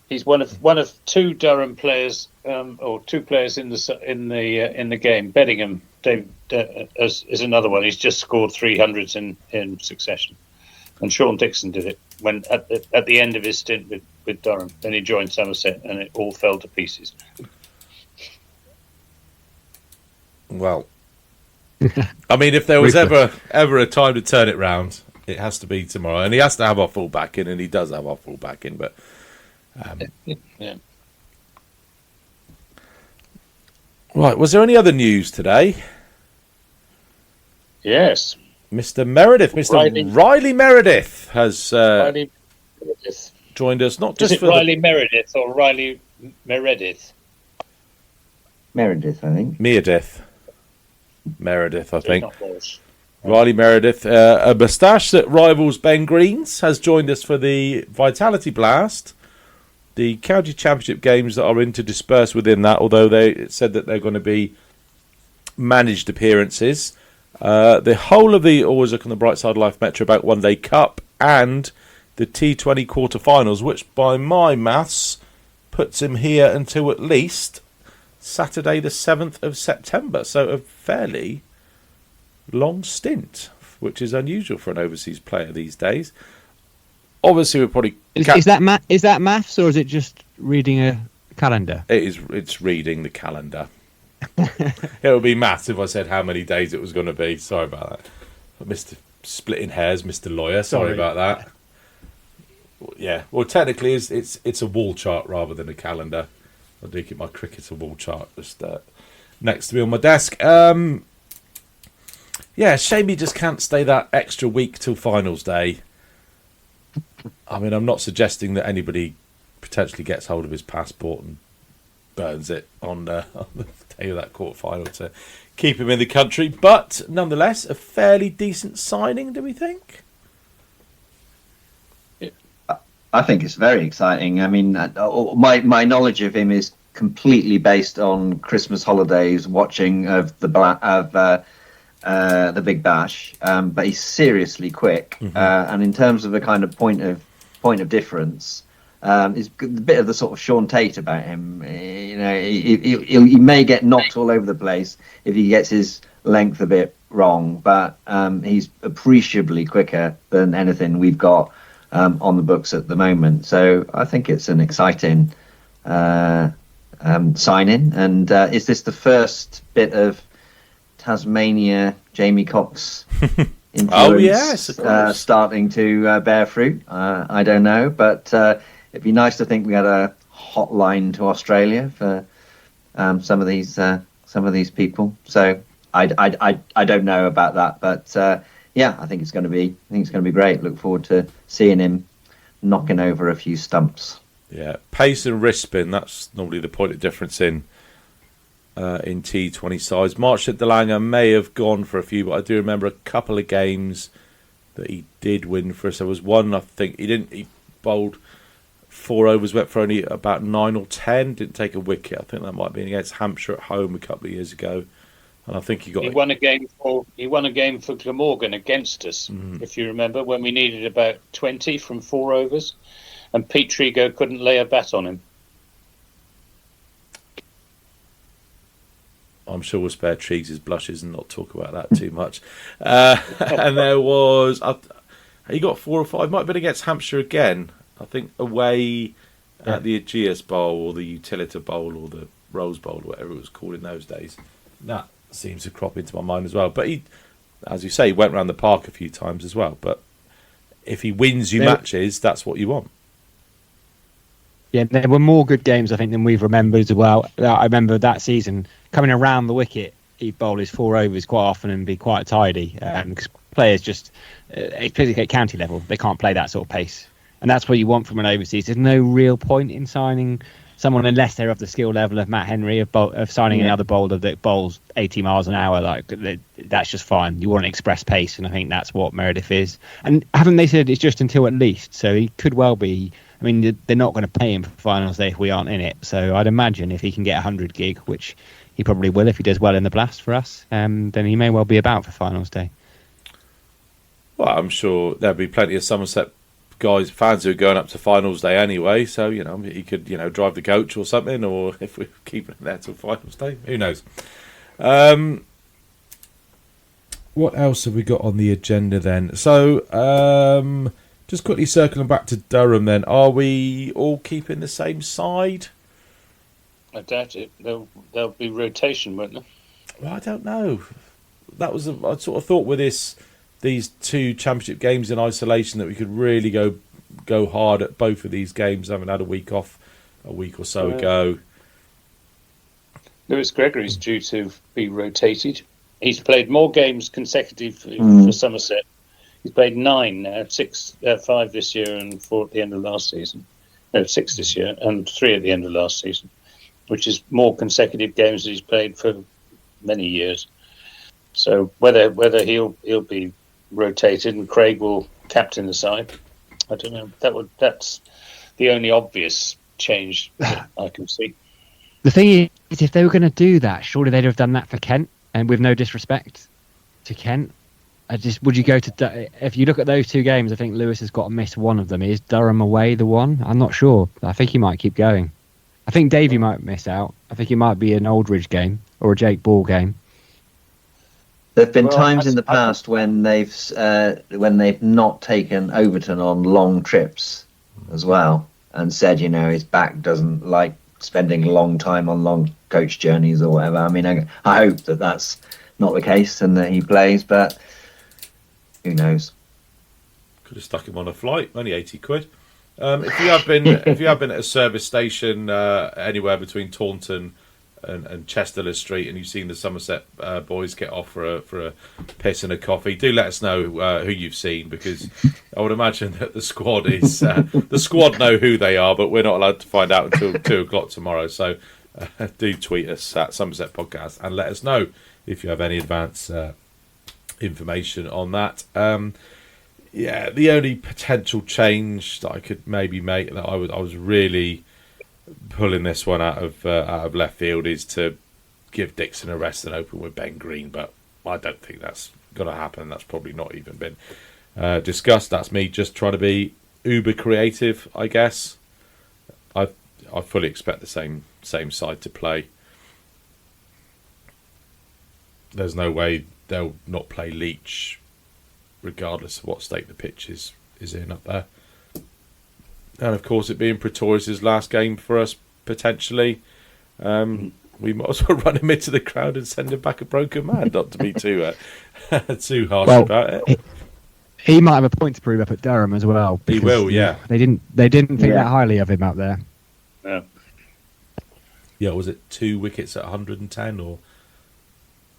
He's one of 2 Durham players, or 2 players in the game. Beddingham is another one. He's just scored 300s in succession, and Sean Dixon did it when at the end of his stint with Durham. Then he joined Somerset, and it all fell to pieces. Well, I mean, if there was ever a time to turn it round, it has to be tomorrow, and he has to have our full back in, and he does have our full back in, but. Yeah. Right, was there any other news today? Yes. Mr. Riley Meredith has joined us. Not just for Riley Meredith or Riley Meredith? Meredith, I think. Meredith, I think. Riley Meredith, a moustache that rivals Ben Green's, has joined us for the Vitality Blast. The county championship games that are interdispersed within that, although they said that they're going to be managed appearances. The whole of the Always Look on the Bright Side of Life Metro Bank One Day Cup and the T20 quarterfinals, which by my maths puts him here until at least Saturday the 7th of September. So a fairly long stint, which is unusual for an overseas player these days. Obviously, we're probably... Is that maths, or is it just reading a calendar? It's reading the calendar. It would be maths if I said how many days it was going to be. Sorry about that. Mr. Splitting Hairs, Mr. Lawyer, sorry about that. Yeah, well, technically, it's a wall chart rather than a calendar. I do keep my cricketer wall chart just next to me on my desk. Yeah, shame he just can't stay that extra week till finals day. I mean, I'm not suggesting that anybody potentially gets hold of his passport and burns it on the day of that quarter-final to keep him in the country. But nonetheless, a fairly decent signing, do we think? I think it's very exciting. I mean, my knowledge of him is completely based on Christmas holidays, watching of the Big Bash. But he's seriously quick, and in terms of a kind of point of difference, is a bit of the sort of Sean Tate about him. You know, he may get knocked all over the place if he gets his length a bit wrong, but he's appreciably quicker than anything we've got on the books at the moment. So I think it's an exciting signing. And is this the first bit of Tasmania Jamie Cox influence starting to bear fruit? I don't know, but it'd be nice to think we had a hotline to Australia for some of these people. So I don't know about that, but yeah, I think it's going to be great. Look forward to seeing him knocking over a few stumps. Yeah, pace and wrist spin. That's normally the point of difference in T20 sides. March at Dalling may have gone for a few, but I do remember a couple of games that he did win for us. There was one, I think he bowled 4 overs, went for only about 9 or 10, didn't take a wicket. I think that might have been against Hampshire at home a couple of years ago. And I think he won a game for Glamorgan against us, if you remember, when we needed about 20 from 4 overs, and Pete Trigo couldn't lay a bat on him. I'm sure we'll spare Triggs' blushes and not talk about that too much. And there was, he got 4 or 5, might have been against Hampshire again, I think away at the Aegeus Bowl or the Utilita Bowl or the Rose Bowl, whatever it was called in those days. That seems to crop into my mind as well. But he, as you say, he went around the park a few times as well. But if he wins you matches, that's what you want. Yeah, there were more good games, I think, than we've remembered as well. I remember that season coming around the wicket, he'd bowl his 4 overs quite often and be quite tidy. Because players just, particularly at county level, they can't play that sort of pace. And that's what you want from an overseas. There's no real point in signing someone unless they're of the skill level of Matt Henry, of signing another bowler that bowls 80 miles an hour. Like that's just fine. You want an express pace, and I think that's what Meredith is. And haven't they said it's just until at least? So he could well be. I mean, they're not going to pay him for finals day if we aren't in it. So I'd imagine if he can get 100 gig, which he probably will if he does well in the Blast for us, then he may well be about for finals day. Well, I'm sure there'll be plenty of Somerset fans who are going up to finals day anyway, so he could drive the coach or something, or if we're keeping it there till finals day, who knows. What else have we got on the agenda then? So just quickly circling back to Durham then, are we all keeping the same side? I doubt it. There'll be rotation, won't there? Well, I don't know. That was I sort of thought with these 2 championship games in isolation that we could really go hard at both of these games, having had a week off a week or so ago. Lewis Gregory's due to be rotated. He's played more games consecutively for Somerset. He's played 9 now, 5 this year and 4 at the end of last season. No, 6 this year and 3 at the end of last season, which is more consecutive games that he's played for many years. So whether he'll be rotated and Craig will captain the side, I don't know. That's the only obvious change that I can see. The thing is, if they were going to do that, surely they'd have done that for Kent, and with no disrespect to Kent. Would you go to, if you look at those 2 games, I think Lewis has got to miss one of them. Is Durham away the one? I'm not sure. I think he might keep going. I think Davey might miss out. I think it might be an Aldridge game or a Jake Ball game. There have been times in the past when they've not taken Overton on long trips as well, and said his back doesn't like spending a long time on long coach journeys or whatever. I mean, I hope that that's not the case and that he plays, but who knows? Could have stuck him on a flight, only £80. If you have been at a service station anywhere between Taunton and Chesterless Street, and you've seen the Somerset boys get off for a piss and a coffee, do let us know who you've seen, because I would imagine that the squad is the squad know who they are, but we're not allowed to find out until 2:00 tomorrow. So do tweet us at Somerset Podcast and let us know if you have any advance information on that. The only potential change that I could maybe make, that I was really pulling this one out of left field, is to give Dixon a rest and open with Ben Green, but I don't think that's going to happen. That's probably not even been discussed. That's me just trying to be uber creative, I guess. I fully expect the same side to play. There's no way they'll not play Leach, regardless of what state the pitch is in up there. And of course, it being Pretorius' last game for us, potentially, we might as well run him into the crowd and send him back a broken man, not to be too harsh about it. He might have a point to prove up at Durham as well. He will, yeah. They didn't think that highly of him out there. Yeah, was it 2 wickets at 110 or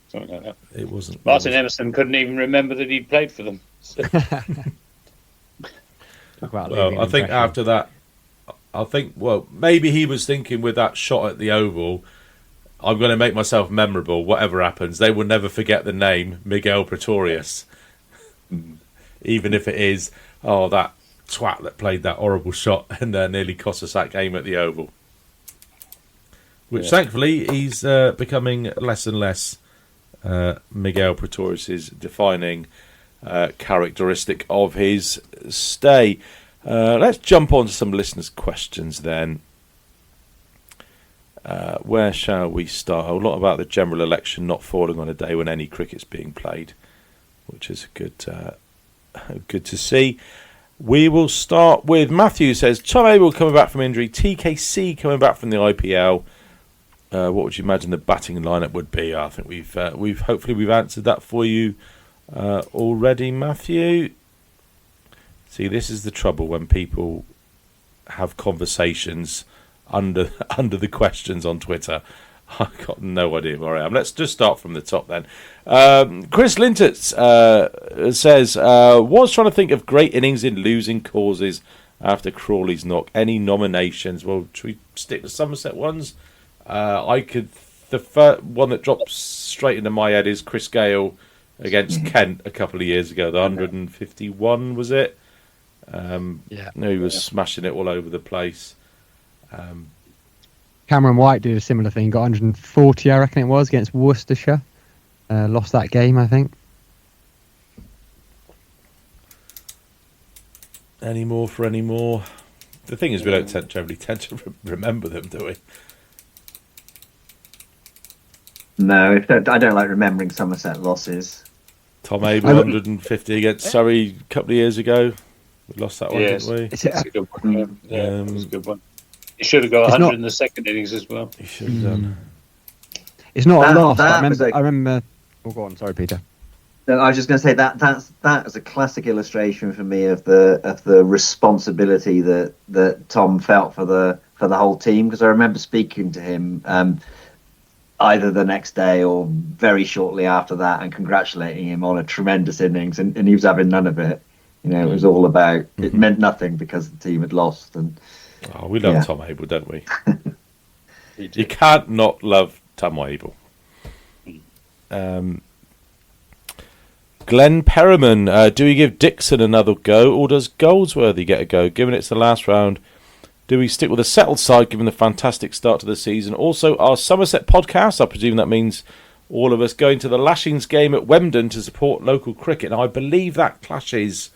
something like that? It wasn't. Martin Emerson couldn't even remember that he'd played for them. Well, I think after that, maybe he was thinking with that shot at the Oval, I'm going to make myself memorable, whatever happens. They will never forget the name Miguel Pretorius. Even if it is, that twat that played that horrible shot and nearly cost us that game at the Oval. Which, thankfully, he's becoming less and less Miguel Pretorius' defining characteristic of his stay. Let's jump on to some listeners' questions then. Where shall we start? A lot about the general election not falling on a day when any cricket's being played, which is good to see. We will start with Matthew. Says Tom Abel coming back from injury, TKC coming back from the IPL. What would you imagine the batting lineup would be? I think we've hopefully answered that for you already, Matthew. See, this is the trouble when people have conversations under the questions on Twitter. I've got no idea where I am. Let's just start from the top then. Chris Lintert says, was trying to think of great innings in losing causes after Crawley's knock. Any nominations? Well, should we stick to Somerset ones? The first one that drops straight into my head is Chris Gale against Kent a couple of years ago. The 151, was it? He was smashing it all over the place. Cameron White did a similar thing, got 140, I reckon it was, against Worcestershire. Lost that game, I think. Any more? The thing is, we don't generally tend to remember them, do we? No, I don't like remembering Somerset losses. Tom Abel 150 against Surrey a couple of years ago. We lost that one, didn't we? It's a good one. It was a good one. He should have got 100 in the second innings as well. He should have done. It's not a loss. I remember. Oh, go on. Sorry, Peter. No, I was just going to say that is a classic illustration for me of the responsibility that Tom felt for the whole team, because I remember speaking to him either the next day or very shortly after that and congratulating him on a tremendous innings, and he was having none of it. It was all about it meant nothing because the team had lost. And we love Tom Abel, don't we? You can't not love Tom Abel. Glenn Perriman, do we give Dixon another go, or does Goldsworthy get a go? Given it's the last round, do we stick with a settled side given the fantastic start to the season? Also, our Somerset podcast, I presume that means all of us going to the Lashings game at Wemden to support local cricket. And I believe that clashes,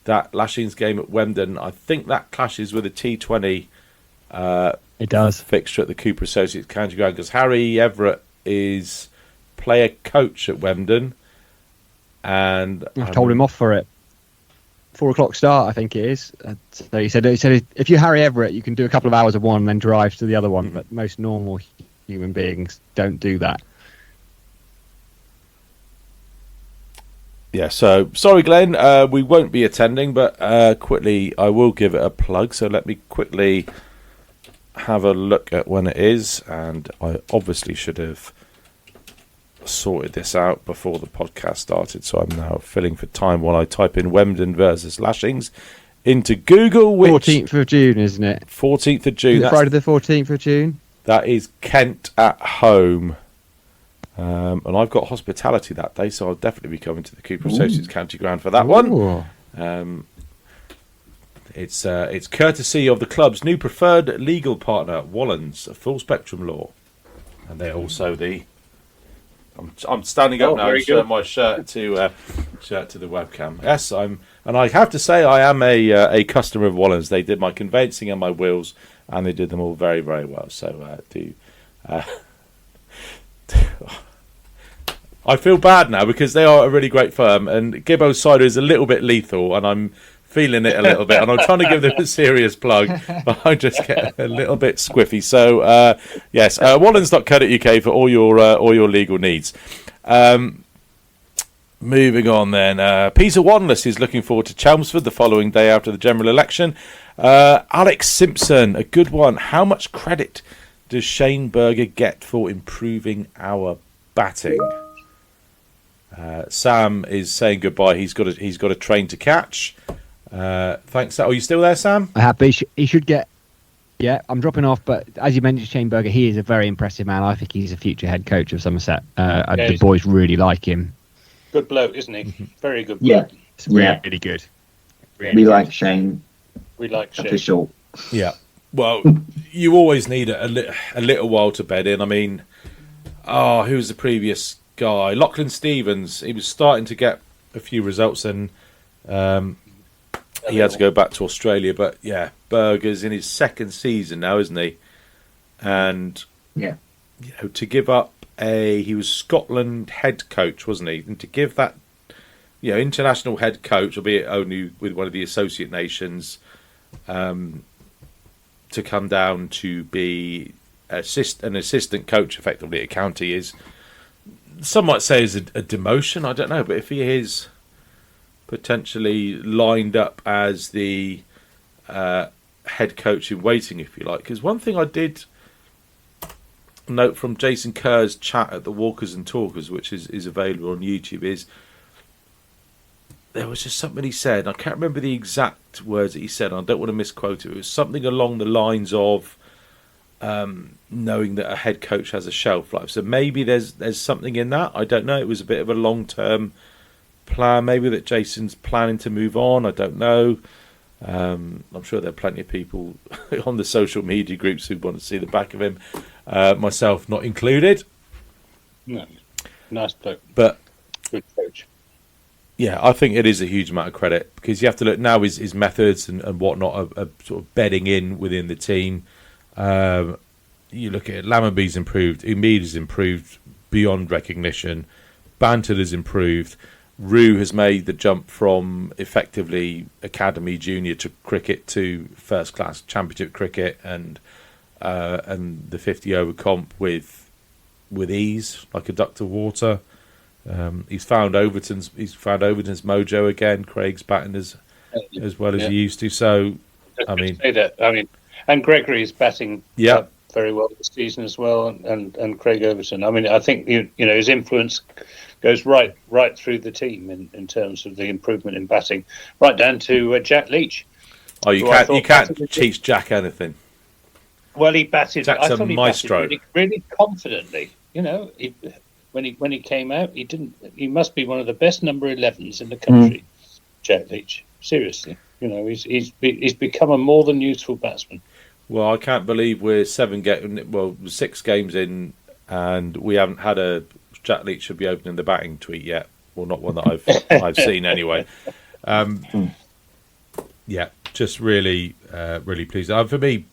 that Lashings game at Wemden, I think that clashes with a T20 it does fixture at the Cooper Associates County Ground, because Harry Everett is player coach at Wemden. And I've told him off for it. 4:00 start, I think it is. So he said if you're Harry Everett, you can do a couple of hours of one and then drive to the other one. But most normal human beings don't do that. Yeah, so sorry, Glenn, we won't be attending, but quickly, I will give it a plug. So let me quickly have a look at when it is, and I obviously should have sorted this out before the podcast started, so I'm now filling for time while I type in Wemden versus Lashings into Google. 14th of June, isn't it? 14th of June. Friday the 14th of June. That is Kent at home. And I've got hospitality that day, so I'll definitely be coming to the Cooper Associates County Ground for that one. It's courtesy of the club's new preferred legal partner, Wallens, Full Spectrum Law, and they're also the. I'm standing up now and showing my shirt to the webcam. Yes, and I have to say I am a customer of Wallens. They did my conveyancing and my wills, and they did them all very, very well. So I feel bad now because they are a really great firm, and Gibbo cider is a little bit lethal, and I'm feeling it a little bit, and I'm trying to give them a serious plug, but I just get a little bit squiffy. So yes, Wallens.co.uk for all your legal needs. Moving on then, Peter Wanless is looking forward to Chelmsford the following day after the general election. Alex Simpson, a good one. How much credit does Shane Berger get for improving our batting? Sam is saying goodbye. He's got a train to catch. Thanks. Are you still there, Sam? I'm happy. He should get. Yeah, I'm dropping off. But as you mentioned, Shane Berger, he is a very impressive man. I think he's a future head coach of Somerset. The boys really like him. Good bloke, isn't he? Very good bloke. Yeah, it's really good. Really we good. Like Shane. We like Shane. For sure. Yeah. Well, you always need a little while to bed in. I mean, who was the previous guy? Lachlan Stevens. He was starting to get a few results, and he had to go back to Australia. But yeah, Berger's in his second season now, isn't he? And to give up he was Scotland head coach, wasn't he? And to give that, international head coach, albeit only with one of the associate nations, to come down to be an assistant coach effectively at county is, some might say, is a demotion. I don't know, but if he is potentially lined up as the head coach in waiting, if you like, because one thing I did note from Jason Kerr's chat at the Walkers and Talkers, which is available on YouTube, is there was just something he said. I can't remember the exact words that he said. I don't want to misquote it. It was something along the lines of knowing that a head coach has a shelf life. So maybe there's something in that. I don't know. It was a bit of a long-term plan. Maybe that Jason's planning to move on. I don't know. I'm sure there are plenty of people on the social media groups who want to see the back of him. Myself not included. No, nice bloke. But good coach. Yeah, I think it is a huge amount of credit, because you have to look now his methods and whatnot are sort of bedding in within the team. You look at it, Lammerby's improved, Umid has improved beyond recognition, Banton has improved, Rue has made the jump from effectively academy junior to cricket to first class championship cricket, and the 50 over comp with ease, like a duck to water. He's found Overton's mojo again. Craig's batting as well as he used to. So and Gregory's batting very well this season as well, and Craig Overton. I mean, I think his influence goes right through the team in terms of the improvement in batting, right down to Jack Leach. Oh, you can't teach Jack anything. Well, he batted. Jack's I thought a he maestro. batted really confidently. When he came out, he must be one of the best number 11s in the country. Jack Leach, seriously, he's become a more than useful batsman. Well, I can't believe we're 6 games in, and we haven't had a Jack Leach should be opening the batting tweet yet. Well, not one that I've seen anyway. Yeah, just really pleased. For me,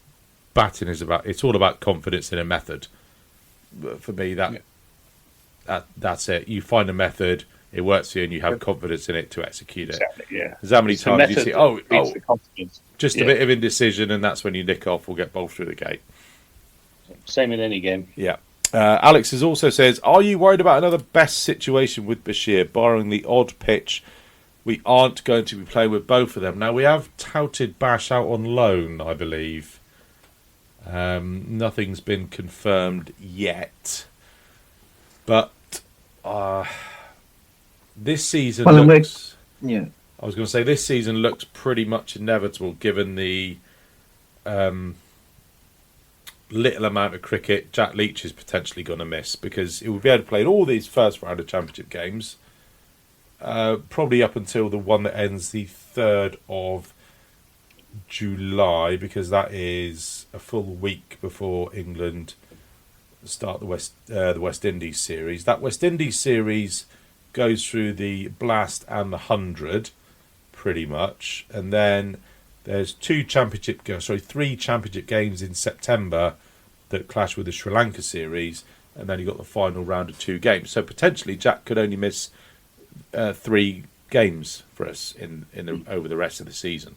batting it's all about confidence in a method. For me, that's it. You find a method, it works for you, and you have confidence in it to execute it. Exactly, yeah. There's how many times you see, just a bit of indecision, and that's when you nick off or get bowled through the gate. Same in any game. Yeah. Alex has also says, are you worried about another best situation with Bashir, barring the odd pitch? We aren't going to be playing with both of them. Now, we have touted Bash out on loan, I believe. Nothing's been confirmed yet. But this season looks... Yeah. I was going to say, this season looks pretty much inevitable, given the little amount of cricket Jack Leach is potentially going to miss, because he will be able to play in all these first round of championship games. Probably up until the one that ends the 3rd of July, because that is a full week before England start the West Indies series. That West Indies series goes through the Blast and the 100, pretty much, and then there's 3 championship games in September that clash with the Sri Lanka series, and then you got the final round of 2 games. So potentially Jack could only miss 3 games for us over the rest of the season,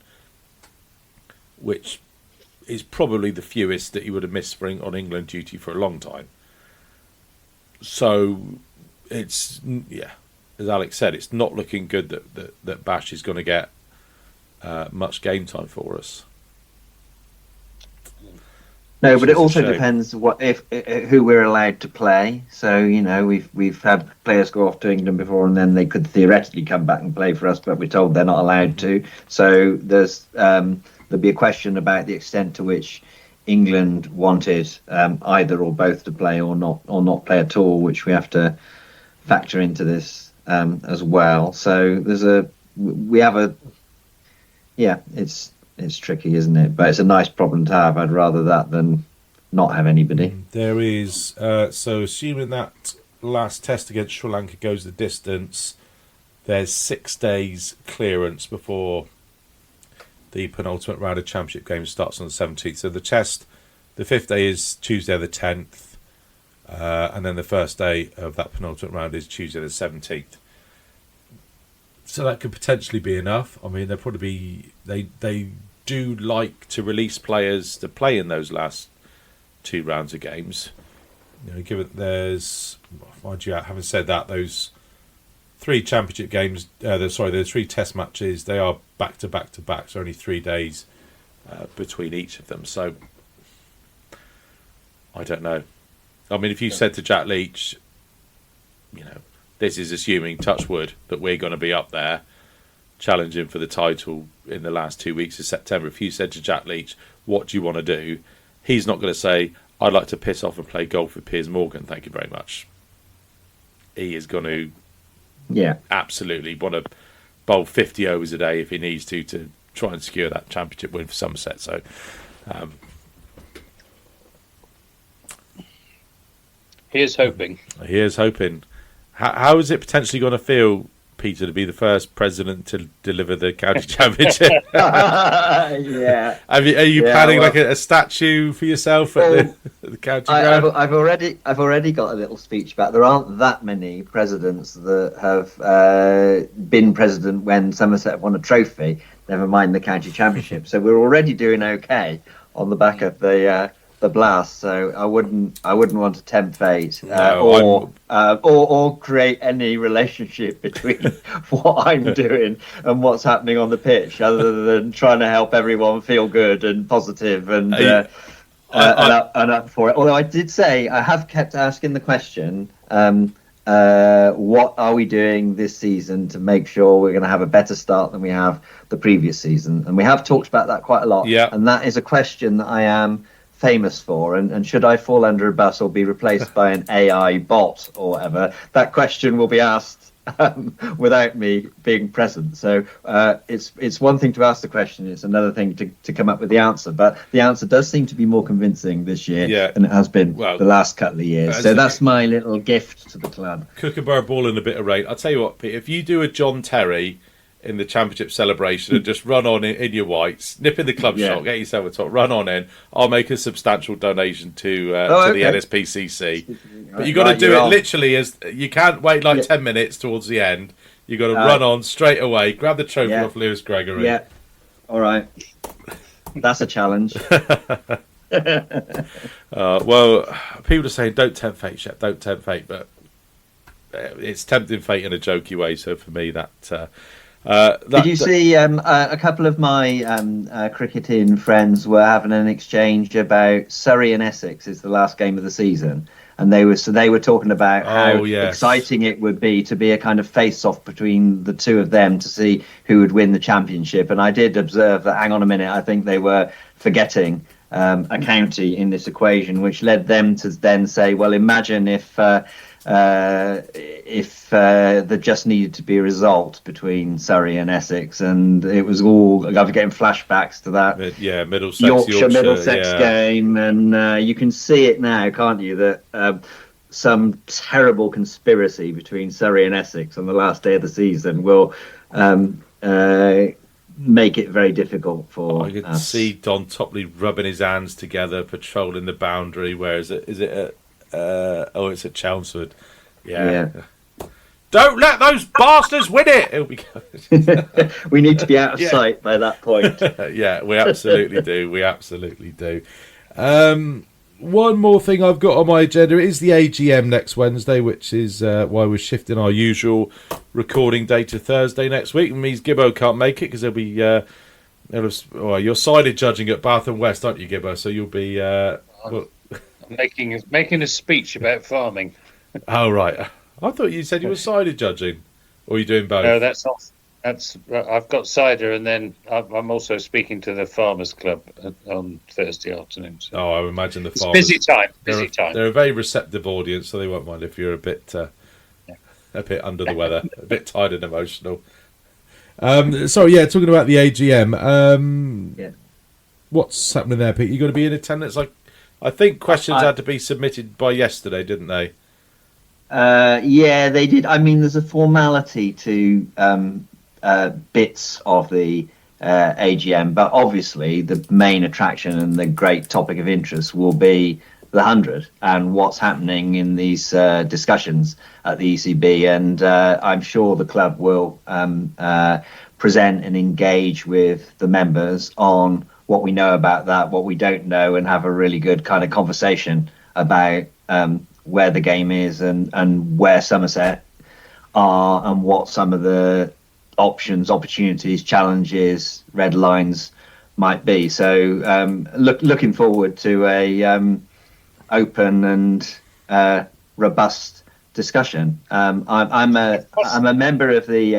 which is probably the fewest that he would have missed on England duty for a long time. So it's, as Alex said, it's not looking good that Bash is going to get much game time for us. No, but it also depends who we're allowed to play. So we've had players go off to England before, and then they could theoretically come back and play for us, but we're told they're not allowed to. So there'll be a question about the extent to which England wanted either or both to play or not play at all, which we have to factor into this as well. So it's tricky, isn't it? But it's a nice problem to have. I'd rather that than not have anybody. There is, so assuming that last test against Sri Lanka goes the distance, there's 6 days clearance before the penultimate round of championship games starts on the 17th. So the 5th day is Tuesday the 10th, and then the first day of that penultimate round is Tuesday the 17th. So that could potentially be enough. I mean, they do like to release players to play in those last 2 rounds of games. Given having said that, those 3 championship games, the 3 test matches, they are back to back to back. So only 3 days between each of them. So I don't know. I mean, if you said to Jack Leach, this is assuming, touch wood, that we're going to be up there challenging for the title in the last 2 weeks of September. If you said to Jack Leach, what do you want to do? He's not going to say, I'd like to piss off and play golf with Piers Morgan, thank you very much. He is going to absolutely want to bowl 50 overs a day if he needs to try and secure that championship win for Somerset. So here's hoping. How is it potentially going to feel, Peter, to be the first president to deliver the county championship? Yeah. Are you planning like a statue for yourself at the county ground? I've already got a little speech back. There aren't that many presidents that have been president when Somerset won a trophy, never mind the county championship. So we're already doing okay on the back of the Blast. So I wouldn't want to tempt fate or create any relationship between what I'm doing and what's happening on the pitch, other than trying to help everyone feel good and positive and up for it. Although I did say, I have kept asking the question, what are we doing this season to make sure we're going to have a better start than we have the previous season? And we have talked about that quite a lot. Yeah. And that is a question that I am famous for, and should I fall under a bus or be replaced by an AI bot or whatever, that question will be asked without me being present. So it's one thing to ask the question, it's another thing to come up with the answer, but the answer does seem to be more convincing this year than it has been the last couple of years. So that's my little gift to the club. Kookaburra ball in a bit of rain. I'll tell you what, Pete, if you do a John Terry in the championship celebration and just run on in your whites, nip in the club shop, get yourself a top, run on in, I'll make a substantial donation to the NSPCC. But you've got to do it literally, as you can't wait 10 minutes towards the end. You've got to run on straight away, grab the trophy off Lewis Gregory. Yeah, all right. That's a challenge. Well, people are saying don't tempt fate, Shep, don't tempt fate, but it's tempting fate in a jokey way. So for me, did you see a couple of my cricketing friends were having an exchange about Surrey and Essex is the last game of the season, and they were talking about how exciting it would be to be a kind of face-off between the two of them to see who would win the championship. And I did observe that. Hang on a minute, I think they were forgetting a county in this equation, which led them to then say, well, imagine if there just needed to be a result between Surrey and Essex, and it was all. I was getting flashbacks to that. Middlesex, Middlesex game, and you can see it now, can't you? That some terrible conspiracy between Surrey and Essex on the last day of the season will make it very difficult for. I could see Don Topley rubbing his hands together, patrolling the boundary. Where is it? Is it it's at Chelmsford. Yeah. Don't let those bastards win it. It'll be good. We need to be out of sight by that point. Yeah, we absolutely do. We absolutely do. One more thing I've got on my agenda is the AGM next Wednesday, which is why we're shifting our usual recording day to Thursday next week. It means Gibbo can't make it because there'll be. You're sided judging at Bath and West, aren't you, Gibbo? So you'll be. Making a speech about farming. Oh right, I thought you said you were cider judging, or are you doing both? No, that's not. I've got cider, and then I'm also speaking to the Farmers Club on Thursday afternoon. So. Oh, I imagine the farmers. Busy time. They're a very receptive audience, so they won't mind if you're a bit under the weather, a bit tired and emotional. Talking about the AGM. What's happening there, Pete? You going to be in attendance? I think questions had to be submitted by yesterday, didn't they? They did. I mean, there's a formality to bits of the AGM, but obviously the main attraction and the great topic of interest will be the 100 and what's happening in these discussions at the ECB. And I'm sure the club will present and engage with the members on what we know about that, what we don't know, and have a really good kind of conversation about where the game is and where Somerset are and what some of the options, opportunities, challenges, red lines might be. So looking forward to a open and robust discussion. I'm a member of the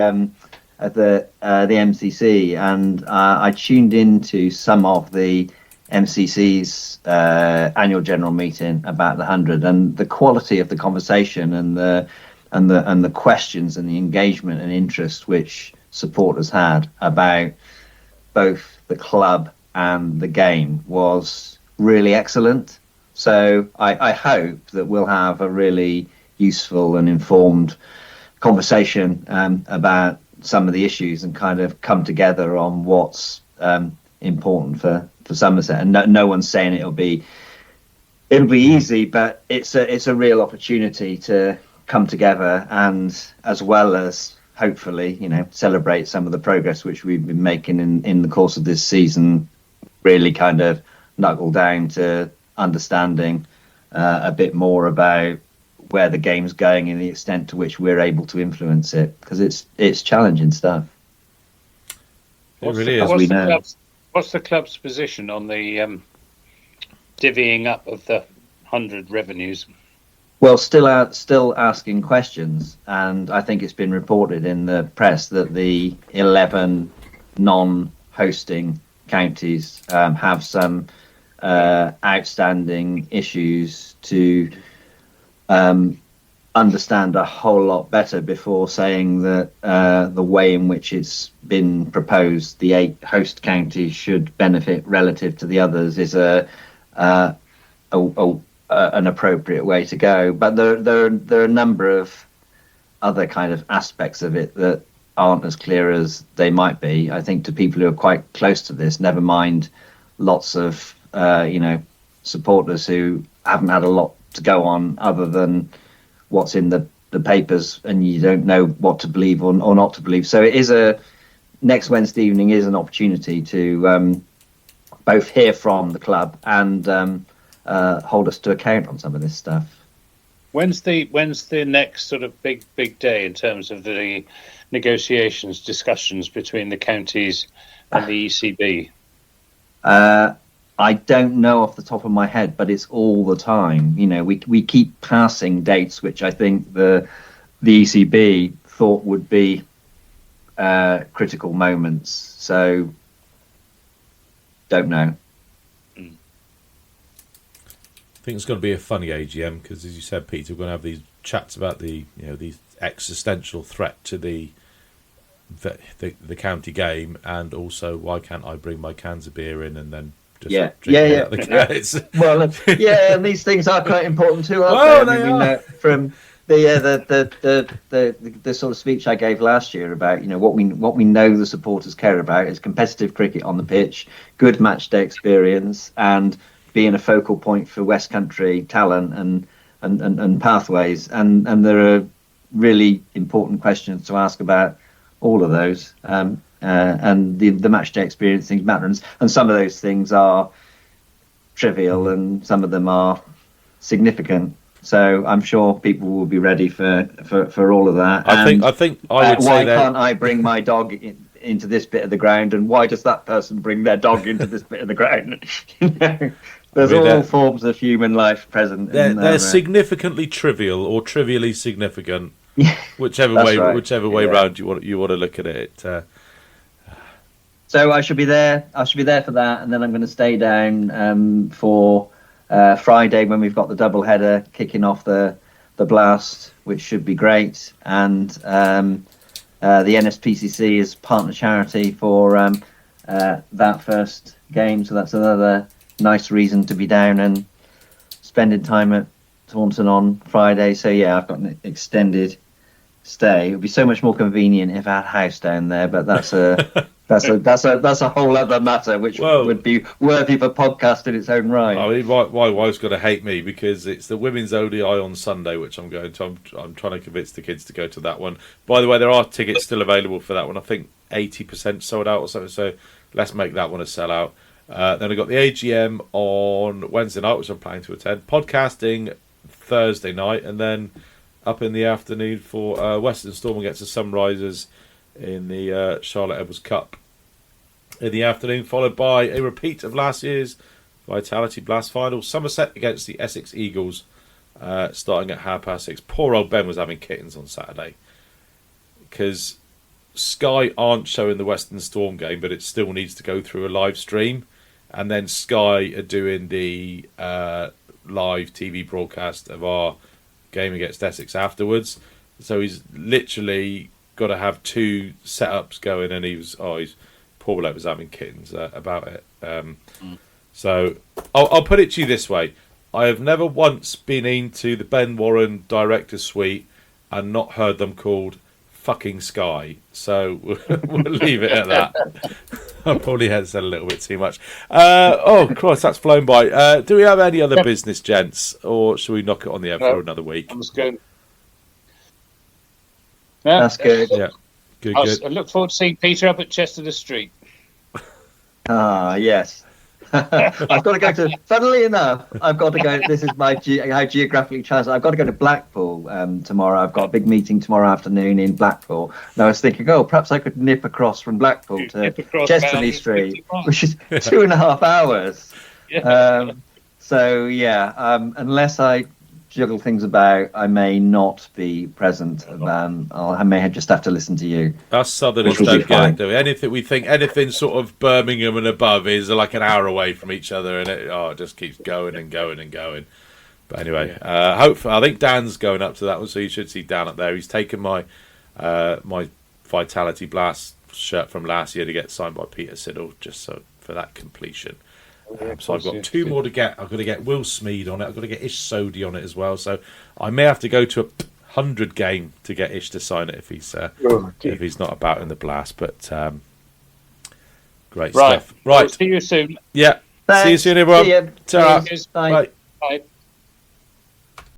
MCC, and I tuned into some of the MCC's annual general meeting about the 100, and the quality of the conversation and the questions and the engagement and interest which supporters had about both the club and the game was really excellent. So I hope that we'll have a really useful and informed conversation about some of the issues and kind of come together on what's important for Somerset. And no one's saying it'll be easy, but it's a real opportunity to come together and, as well as hopefully, celebrate some of the progress which we've been making in the course of this season, really kind of knuckle down to understanding a bit more about where the game's going and the extent to which we're able to influence it, because it's challenging stuff. It really is. What's the club's position on the divvying up of the 100 revenues? Well, still asking questions, and I think it's been reported in the press that the 11 non-hosting counties have some outstanding issues to understand a whole lot better before saying that the way in which it's been proposed, the 8 host counties should benefit relative to the others, is an appropriate way to go. But there are a number of other kind of aspects of it that aren't as clear as they might be. I think to people who are quite close to this, never mind lots of supporters who haven't had a lot to go on other than what's in the papers, and you don't know what to believe or not to believe. So it is next Wednesday evening is an opportunity to both hear from the club and hold us to account on some of this stuff. When's the next sort of big day in terms of the negotiations, discussions between the counties and the ECB? I don't know off the top of my head, but it's all the time. You know, we keep passing dates, which I think the ECB thought would be critical moments. So, don't know. I think it's going to be a funny AGM because, as you said, Peter, we're going to have these chats about the existential threat to the county game, and also why can't I bring my cans of beer in and then just drink out the cans. Well, and these things are quite important too, aren't they? I mean, we know from the sort of speech I gave last year about what we know the supporters care about is competitive cricket on the pitch, good match day experience, and being a focal point for West Country talent and pathways. And there are really important questions to ask about all of those. And the match day experience things matter, and some of those things are trivial and some of them are significant. So I'm sure people will be ready for all of that. I think I would say why can't I bring my dog into this bit of the ground, and why does that person bring their dog into this bit of the ground? There's all forms of human life present. They're significantly trivial or trivially significant, whichever way round you want to look at it. So I should be there. I should be there for that, and then I'm going to stay down for Friday when we've got the double header kicking off the Blast, which should be great, and the NSPCC is partner charity for that first game, so that's another nice reason to be down and spending time at Taunton on Friday. So yeah, I've got an extended stay. It would be so much more convenient if I had a house down there, but that's a that's a whole other matter, which would be worthy of a podcast in its own right. I mean, my wife's going to hate me because it's the women's ODI on Sunday, which I'm going to. I'm trying to convince the kids to go to that one. By the way, there are tickets still available for that one. I think 80% sold out or something. So let's make that one a sellout. Then I got the AGM on Wednesday night, which I'm planning to attend. Podcasting Thursday night, and then up in the afternoon for Western Storm against the Sunrisers in the Charlotte Edwards Cup in the afternoon, followed by a repeat of last year's Vitality Blast final, Somerset against the Essex Eagles, starting at 6:30. Poor old Ben was having kittens on Saturday because Sky aren't showing the Western Storm game, but it still needs to go through a live stream, and then Sky are doing the live TV broadcast of our game against Essex afterwards. So he's literally got to have two setups going, and he's poor bloke was having kittens about it. So I'll put it to you this way: I have never once been into the Ben Warren director's suite and not heard them called fucking Sky. So we'll leave it at that. I probably had said a little bit too much. Oh Christ, that's flown by. Do we have any other business, gents, or should we knock it on the head for another week? I'm just going. That's good. Yeah, good. I look forward to seeing Peter up at Chester Street. Ah, yes. I've got to go to. Funnily enough, I've got to go. This is how geographically challenged. I've got to go to Blackpool tomorrow. I've got a big meeting tomorrow afternoon in Blackpool. And I was thinking, perhaps I could nip across from Blackpool to Chesterley Street, which is 2.5 hours. Yeah. So yeah, unless I juggle things about, I may not be present. I may just have to listen to you. Us Southerners don't get it, do we? Anything sort of Birmingham and above is like an hour away from each other, and it just keeps going and going and going. But anyway, hopefully, I think Dan's going up to that one, so you should see Dan up there. He's taken my my Vitality Blast shirt from last year to get signed by Peter Siddle, just so for that completion. So I've got two more to get. I've got to get Will Smead on it. I've got to get Ish Sodi on it as well. So I may have to go to a 100 game to get Ish to sign it if he's not about in the Blast. But great stuff. Right. See you soon. Yeah. Thanks. See you soon, everyone. See you. Ta-ra. Bye. Bye.